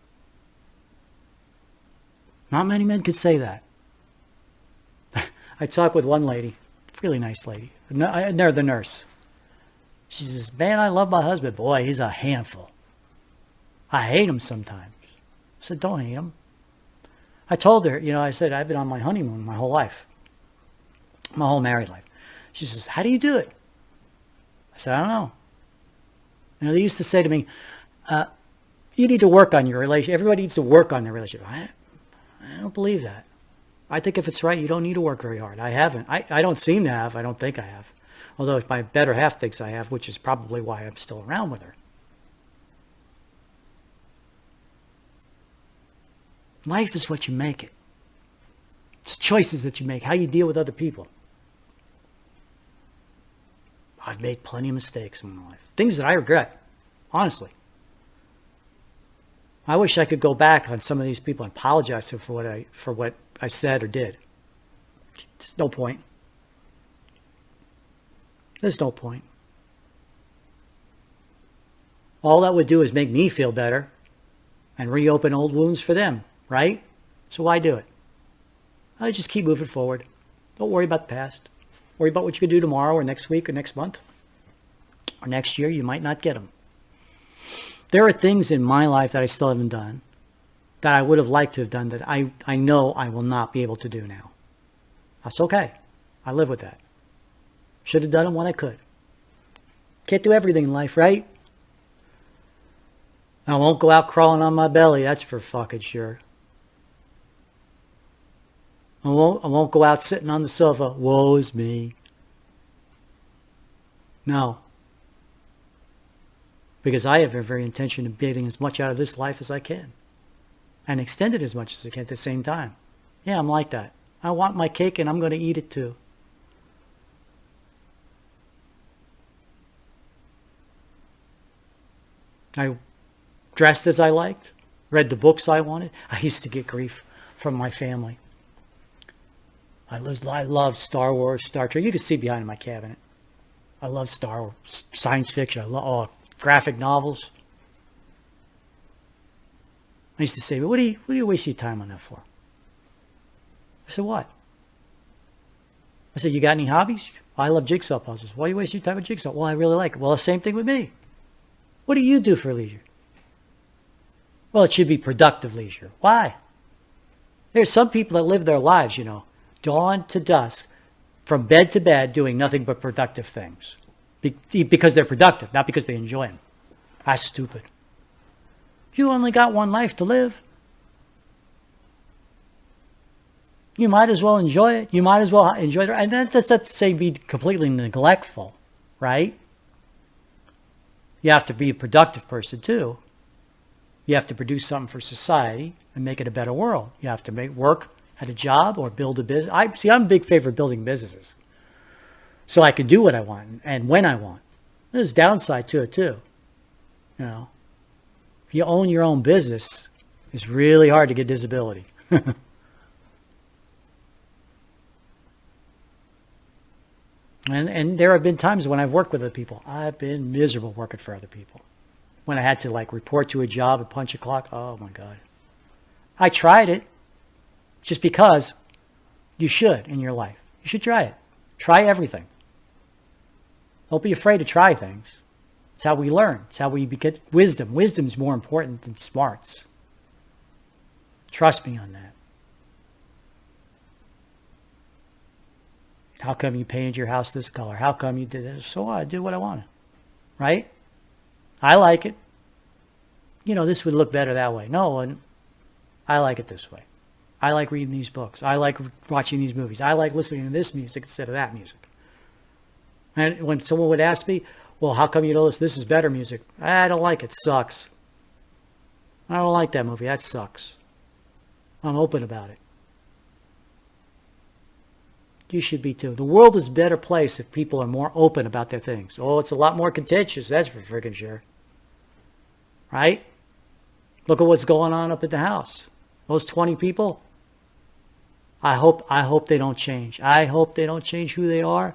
Not many men could say that. I talked with one lady, really nice lady, the nurse. She says, man, I love my husband. Boy, he's a handful. I hate him sometimes. I said, don't hate him. I told her, I said, I've been on my honeymoon my whole life. My whole married life. She says, how do you do it? I said, I don't know. They used to say to me, you need to work on your relationship. Everybody needs to work on their relationship. I don't believe that. I think if it's right, you don't need to work very hard. I haven't. I don't seem to have. I don't think I have. Although my better half thinks I have, which is probably why I'm still around with her. Life is what you make it. It's choices that you make, how you deal with other people. I've made plenty of mistakes in my life. Things that I regret, honestly. I wish I could go back on some of these people and apologize to them for what I said or did. There's no point. There's no point. All that would do is make me feel better and reopen old wounds for them, right? So why do it? I just keep moving forward. Don't worry about the past. Worry about what you can do tomorrow or next week or next month or next year. You might not get them. There are things in my life that I still haven't done that I would have liked to have done that I know I will not be able to do now. That's okay. I live with that. Should have done it when I could. Can't do everything in life, right? I won't go out crawling on my belly. That's for fucking sure. I won't go out sitting on the sofa. Woe is me. No. Because I have every intention of getting as much out of this life as I can. And extend it as much as I can at the same time. Yeah, I'm like that. I want my cake and I'm going to eat it too. I dressed as I liked, read the books I wanted. I used to get grief from my family. I love Star Wars, Star Trek. You can see behind my cabinet. I love Star Wars, science fiction. I love graphic novels. I used to say, what do you waste your time on that for? I said, what? I said, you got any hobbies? I love jigsaw puzzles. Why do you waste your time with jigsaw? Well, I really like it. Well, the same thing with me. What do you do for leisure? Well, it should be productive leisure. Why? There's some people that live their lives, dawn to dusk, from bed to bed, doing nothing but productive things. Because they're productive, not because they enjoy them. That's stupid. You only got one life to live. You might as well enjoy it. You might as well enjoy it. And that's not to say be completely neglectful, right? You have to be a productive person too. You have to produce something for society and make it a better world. You have to work at a job or build a business. I'm a big favor of building businesses. So I can do what I want and when I want. There's a downside to it too. If you own your own business, it's really hard to get disability. And there have been times when I've worked with other people. I've been miserable working for other people. When I had to report to a job and punch a clock, oh my God. I tried it just because you should in your life. You should try it. Try everything. Don't be afraid to try things. It's how we learn. It's how we get wisdom. Wisdom is more important than smarts. Trust me on that. How come you painted your house this color? How come you did this? So I did what I wanted. Right? I like it. This would look better that way. No, and I like it this way. I like reading these books. I like watching these movies. I like listening to this music instead of that music. And when someone would ask me, well, how come you know this is better music? I don't like it. It sucks. I don't like that movie. That sucks. I'm open about it. You should be too. The world is a better place if people are more open about their things. Oh, it's a lot more contentious. That's for friggin' sure. Right? Look at what's going on up at the house. Those 20 people. I hope they don't change. I hope they don't change who they are.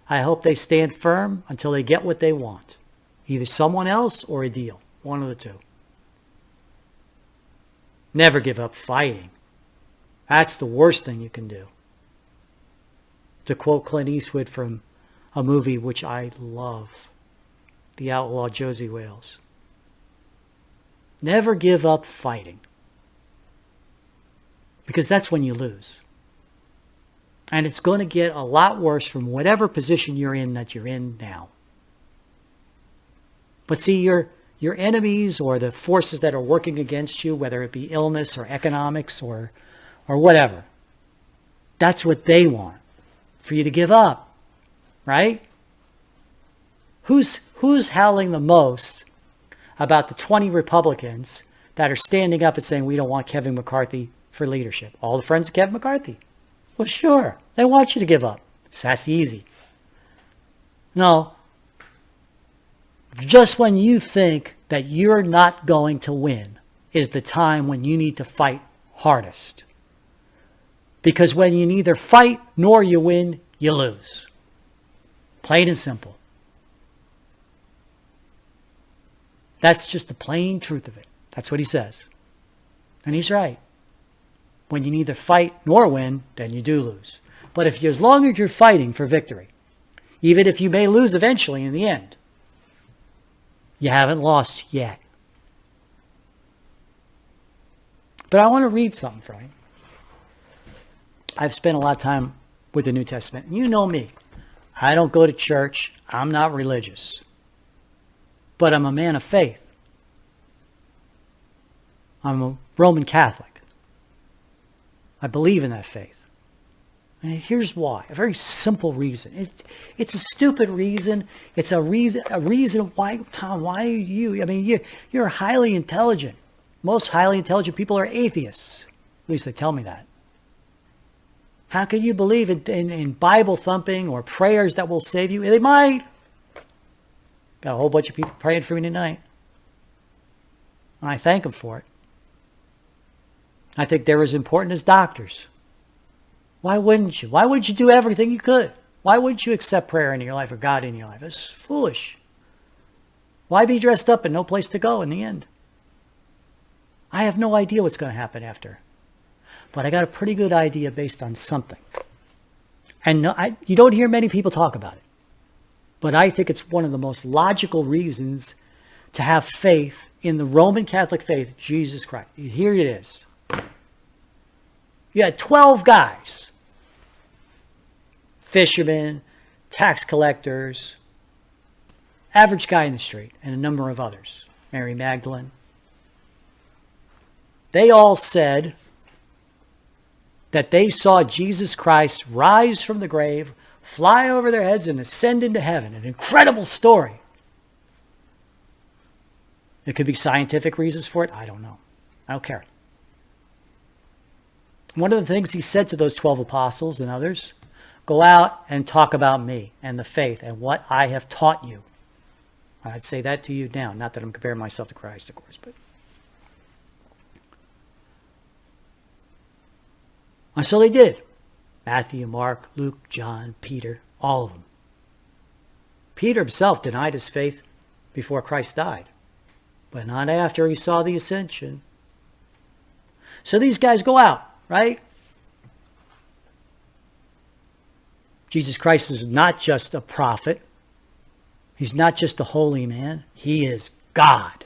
I hope they stand firm until they get what they want. Either someone else or a deal. One of the two. Never give up fighting. That's the worst thing you can do. To quote Clint Eastwood from a movie which I love, The Outlaw Josie Wales. Never give up fighting. Because that's when you lose. And it's going to get a lot worse from whatever position you're in that you're in now. But see, your enemies or the forces that are working against you, whether it be illness or economics or whatever, that's what they want. For you to give up, right? Who's howling the most about the 20 Republicans that are standing up and saying we don't want Kevin McCarthy for leadership? All the friends of Kevin McCarthy. Well, sure, they want you to give up. So that's easy. No. Just when you think that you're not going to win is the time when you need to fight hardest. Because when you neither fight nor you win, you lose. Plain and simple. That's just the plain truth of it. That's what he says. And he's right. When you neither fight nor win, then you do lose. But as long as you're fighting for victory, even if you may lose eventually in the end, you haven't lost yet. But I want to read something from you. I've spent a lot of time with the New Testament. You know me. I don't go to church. I'm not religious. But I'm a man of faith. I'm a Roman Catholic. I believe in that faith. And here's why. A very simple reason. It's a stupid reason. It's a reason why, Tom, why are you? I mean, you're highly intelligent. Most highly intelligent people are atheists. At least they tell me that. How can you believe in Bible thumping or prayers that will save you? They might. Got a whole bunch of people praying for me tonight. And I thank them for it. I think they're as important as doctors. Why wouldn't you? Why wouldn't you do everything you could? Why wouldn't you accept prayer in your life or God in your life? It's foolish. Why be dressed up and no place to go in the end? I have no idea what's going to happen after. But I got a pretty good idea based on something. And you don't hear many people talk about it. But I think it's one of the most logical reasons to have faith in the Roman Catholic faith, Jesus Christ. Here it is. You had 12 guys. Fishermen, tax collectors, average guy in the street, and a number of others. Mary Magdalene. They all said that they saw Jesus Christ rise from the grave, fly over their heads, and ascend into heaven. An incredible story. There could be scientific reasons for it. I don't know. I don't care. One of the things he said to those 12 apostles and others, go out and talk about me and the faith and what I have taught you. I'd say that to you now. Not that I'm comparing myself to Christ, of course, but. And so they did. Matthew, Mark, Luke, John, Peter, all of them. Peter himself denied his faith before Christ died, but not after he saw the ascension. So these guys go out, right? Jesus Christ is not just a prophet. He's not just a holy man. He is God.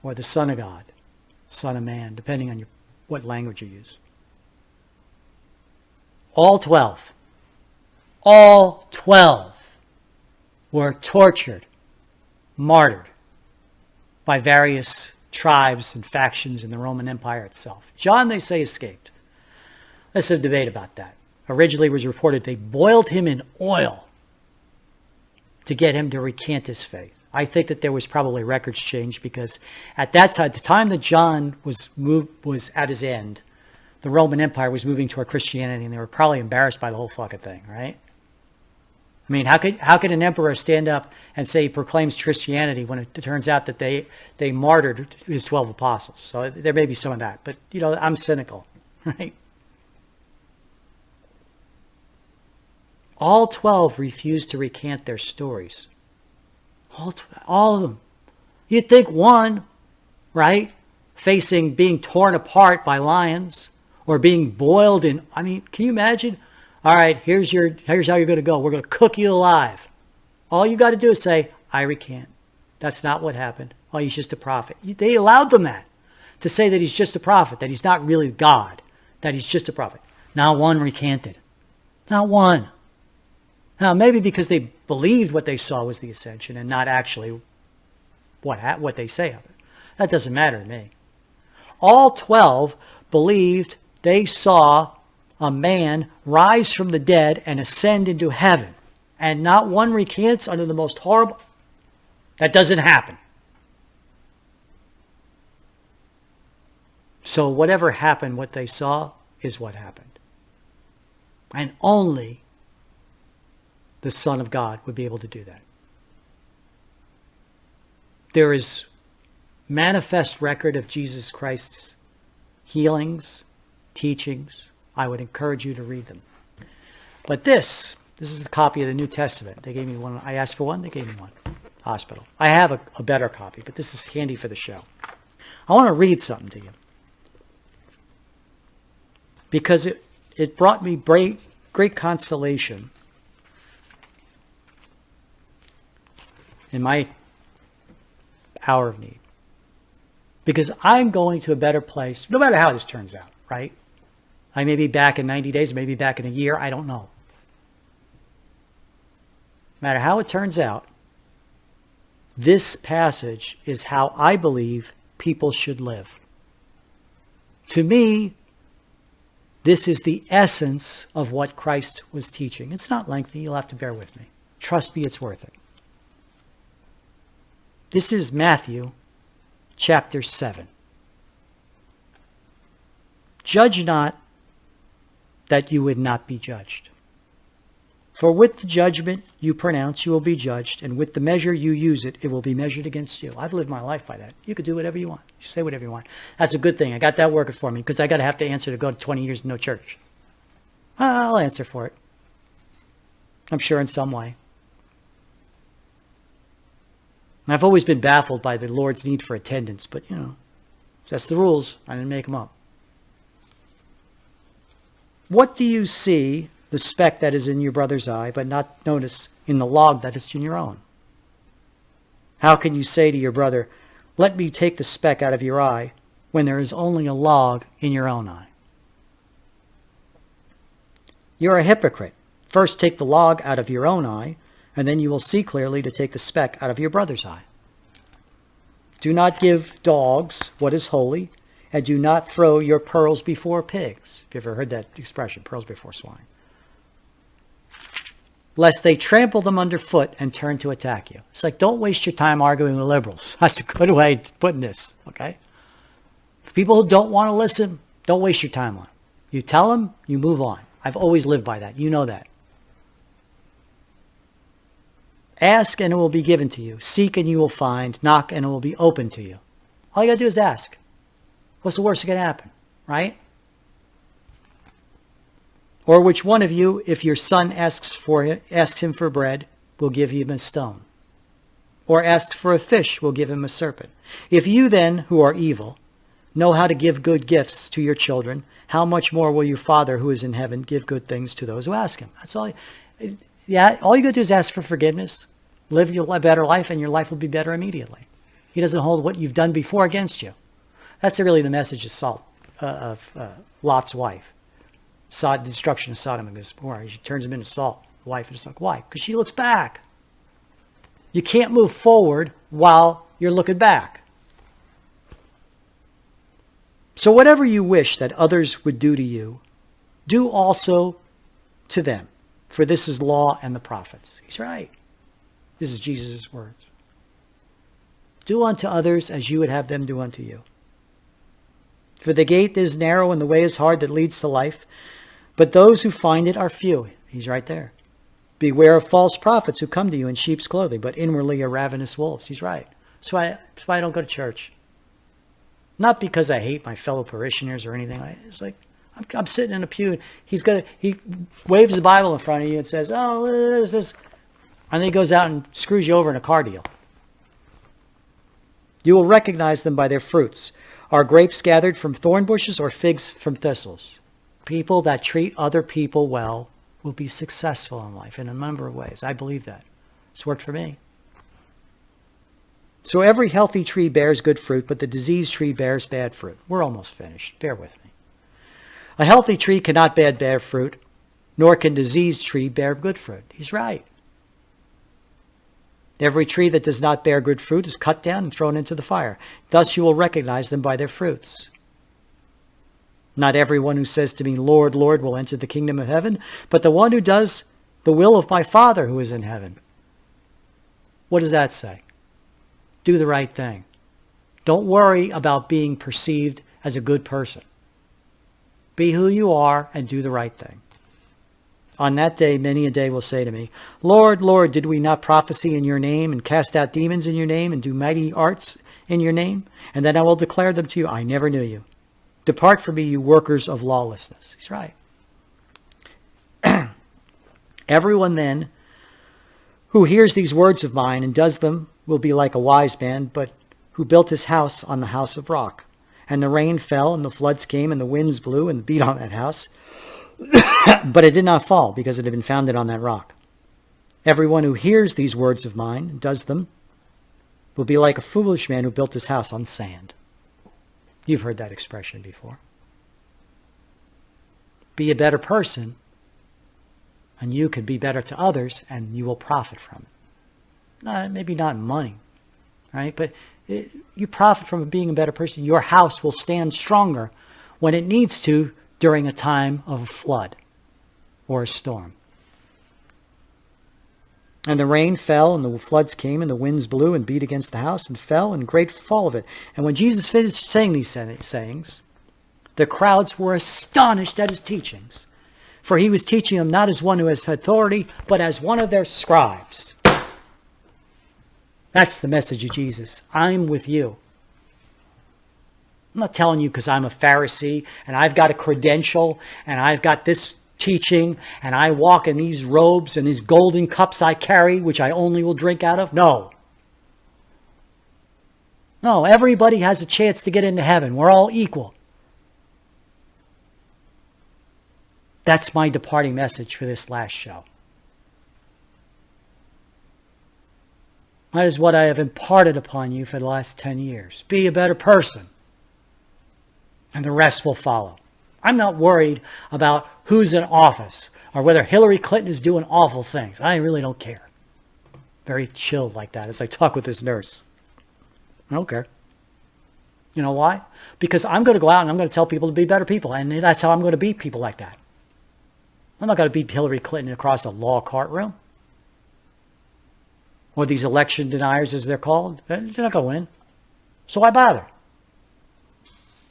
Or the Son of God. Son of Man, depending on what language you use. All 12 were tortured, martyred by various tribes and factions in the Roman Empire itself. John, they say, escaped. There's a debate about that. Originally it was reported they boiled him in oil to get him to recant his faith. I think that there was probably records changed because at that time, the time that John was at his end, the Roman Empire was moving toward Christianity, and they were probably embarrassed by the whole fucking thing, right? I mean, how could an emperor stand up and say he proclaims Christianity when it turns out that they martyred his 12 apostles? So there may be some of that, but I'm cynical, right? All 12 refused to recant their stories. All of them. You'd think one, right, facing being torn apart by lions or being boiled in, I mean, can you imagine? All right, here's how you're going to go. We're going to cook you alive. All you got to do is say, I recant. That's not what happened. Oh, he's just a prophet. They allowed them that, to say that he's just a prophet, that he's not really God, that he's just a prophet. Not one recanted. Not one. Now, maybe because they believed what they saw was the ascension and not actually what they say of it. That doesn't matter to me. All 12 believed they saw a man rise from the dead and ascend into heaven. And not one recants under the most horrible. That doesn't happen. So whatever happened, what they saw is what happened. And only the Son of God would be able to do that. There is manifest record of Jesus Christ's healings, teachings. I would encourage you to read them. But this is the copy of the New Testament. They gave me one. I asked for one. They gave me one. Hospital. I have a better copy, but this is handy for the show. I want to read something to you because it brought me great consolation in my hour of need. Because I'm going to a better place, no matter how this turns out, right? I may be back in 90 days, maybe back in a year. I don't know. No matter how it turns out, this passage is how I believe people should live. To me, this is the essence of what Christ was teaching. It's not lengthy. You'll have to bear with me. Trust me, it's worth it. This is Matthew chapter 7. Judge not that you would not be judged. For with the judgment you pronounce, you will be judged, and with the measure you use it, it will be measured against you. I've lived my life by that. You could do whatever you want. You say whatever you want. That's a good thing. I got that working for me because I got to have to answer to go to 20 years to no church. I'll answer for it. I'm sure in some way. And I've always been baffled by the Lord's need for attendance, but that's the rules. I didn't make them up. What do you see the speck that is in your brother's eye, but not notice in the log that is in your own? How can you say to your brother, let me take the speck out of your eye, when there is only a log in your own eye? You're a hypocrite. First take the log out of your own eye, and then you will see clearly to take the speck out of your brother's eye. Do not give dogs what is holy, and do not throw your pearls before pigs. If you've ever heard that expression, pearls before swine. Lest they trample them underfoot and turn to attack you. It's like, don't waste your time arguing with liberals. That's a good way of putting this, okay? For people who don't want to listen, don't waste your time on them. You tell them, you move on. I've always lived by that. You know that. Ask and it will be given to you. Seek and you will find. Knock and it will be open to you. All you got to do is ask. What's the worst that can happen, right? Or which one of you, if your son asks him for bread, will give him a stone? Or asks for a fish, will give him a serpent? If you then, who are evil, know how to give good gifts to your children, how much more will your Father who is in heaven give good things to those who ask him? That's all. Yeah, all you got to do is ask for forgiveness, live your better life, and your life will be better immediately. He doesn't hold what you've done before against you. That's really the message of Lot's wife. Destruction of Sodom and Gomorrah. She turns him into salt. The wife is like, why? Because she looks back. You can't move forward while you're looking back. So whatever you wish that others would do to you, do also to them. For this is law and the prophets. He's right. This is Jesus' words. Do unto others as you would have them do unto you. For the gate is narrow and the way is hard that leads to life, but those who find it are few. He's right there. Beware of false prophets who come to you in sheep's clothing, but inwardly are ravenous wolves. He's right. That's why I don't go to church. Not because I hate my fellow parishioners or anything. It's like, I'm sitting in a pew. He waves the Bible in front of you and says, oh, this. And then he goes out and screws you over in a car deal. You will recognize them by their fruits. Are grapes gathered from thorn bushes or figs from thistles? People that treat other people well will be successful in life in a number of ways. I believe that. It's worked for me. So every healthy tree bears good fruit, but the diseased tree bears bad fruit. We're almost finished. Bear with me. A healthy tree cannot bear bad fruit, nor can diseased tree bear good fruit. He's right. Every tree that does not bear good fruit is cut down and thrown into the fire. Thus you will recognize them by their fruits. Not everyone who says to me, Lord, Lord, will enter the kingdom of heaven, but the one who does the will of my Father who is in heaven. What does that say? Do the right thing. Don't worry about being perceived as a good person. Be who you are and do the right thing. On that day, many a day will say to me, Lord, Lord, did we not prophesy in your name and cast out demons in your name and do mighty arts in your name? And then I will declare them to you, I never knew you. Depart from me, you workers of lawlessness. He's right. Everyone then who hears these words of mine and does them will be like a wise man, but who built his house on the house of rock. And the rain fell, and the floods came, and the winds blew and beat on that house. But it did not fall, because it had been founded on that rock. Everyone who hears these words of mine and does them will be like a foolish man who built his house on sand. You've heard that expression before. be a better person, and you can be better to others, and you will profit from it. Maybe not money, right? But you profit from being a better person. Your house will stand stronger when it needs to during a time of a flood or a storm. And the rain fell, and the floods came, and the winds blew and beat against the house, and fell, and great fall of it. And when Jesus finished saying these sayings, the crowds were astonished at his teachings. For he was teaching them not as one who has authority, but as one of their scribes. That's the message of Jesus. I'm with you. I'm not telling you because I'm a Pharisee, and I've got a credential, and I've got this teaching, and I walk in these robes and these golden cups I carry, which I only will drink out of. No, everybody has a chance to get into heaven. We're all equal. That's my departing message for this last show. That is what I have imparted upon you for the last 10 years. Be a better person, and the rest will follow. I'm not worried about who's in office or whether Hillary Clinton is doing awful things. I really don't care. Very chilled like that as I talk with this nurse. I don't care. You know why? Because I'm going to go out and I'm going to tell people to be better people. And that's how I'm going to beat people like that. I'm not going to beat Hillary Clinton across a law courtroom. Or these election deniers, as they're called. They're not going to win. So why bother?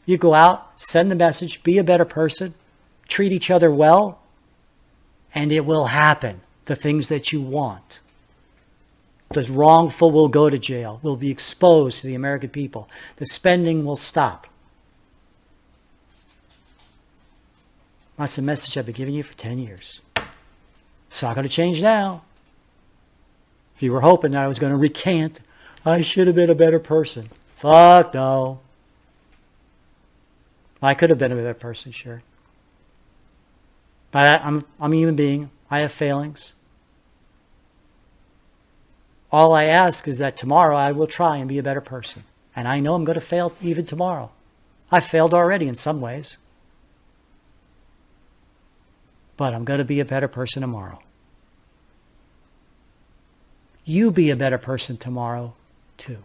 You go out, send the message, be a better person, treat each other well, and it will happen. The things that you want. The wrongful will go to jail, will be exposed to the American people. The spending will stop. That's the message I've been giving you for 10 years. It's not going to change now. If you were hoping that I was going to recant, I should have been a better person. Fuck no. I could have been a better person, sure. But I'm a human being. I have failings. All I ask is that tomorrow I will try and be a better person. And I know I'm going to fail even tomorrow. I've failed already in some ways. But I'm going to be a better person tomorrow. You be a better person tomorrow, too.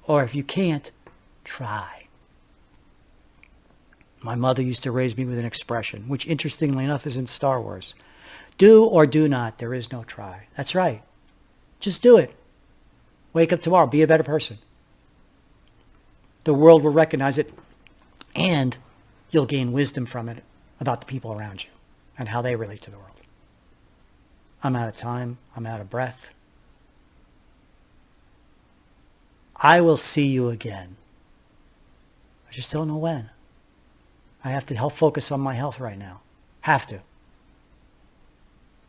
Or if you can't, try. My mother used to raise me with an expression, which interestingly enough is in Star Wars. Do or do not, there is no try. That's right. Just do it. Wake up tomorrow, be a better person. The world will recognize it, and you'll gain wisdom from it about the people around you and how they relate to the world. I'm out of time. I'm out of breath. I will see you again. I just don't know when. I have to help focus on my health right now. Have to.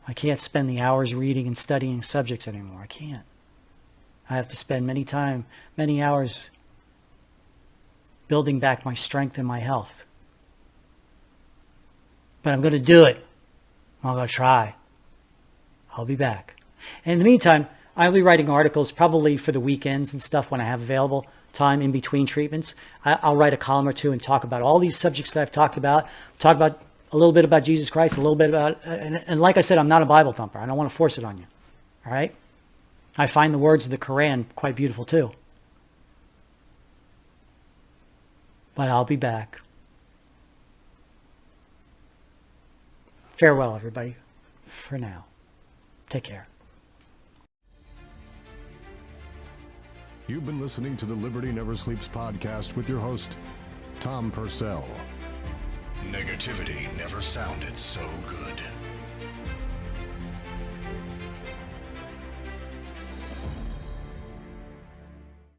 I can't spend the hours reading and studying subjects anymore. I can't. I have to spend many hours building back my strength and my health. But I'm going to do it. I'm going to try. I'll be back. In the meantime, I'll be writing articles probably for the weekends and stuff when I have available time in between treatments. I'll write a column or two and talk about all these subjects that I've talked about. Talk about a little bit about Jesus Christ, a little bit about, and like I said, I'm not a Bible thumper. I don't want to force it on you. All right? I find the words of the Quran quite beautiful too. But I'll be back. Farewell, everybody, for now. Take care. You've been listening to the Liberty Never Sleeps podcast with your host, Tom Purcell. Negativity never sounded so good.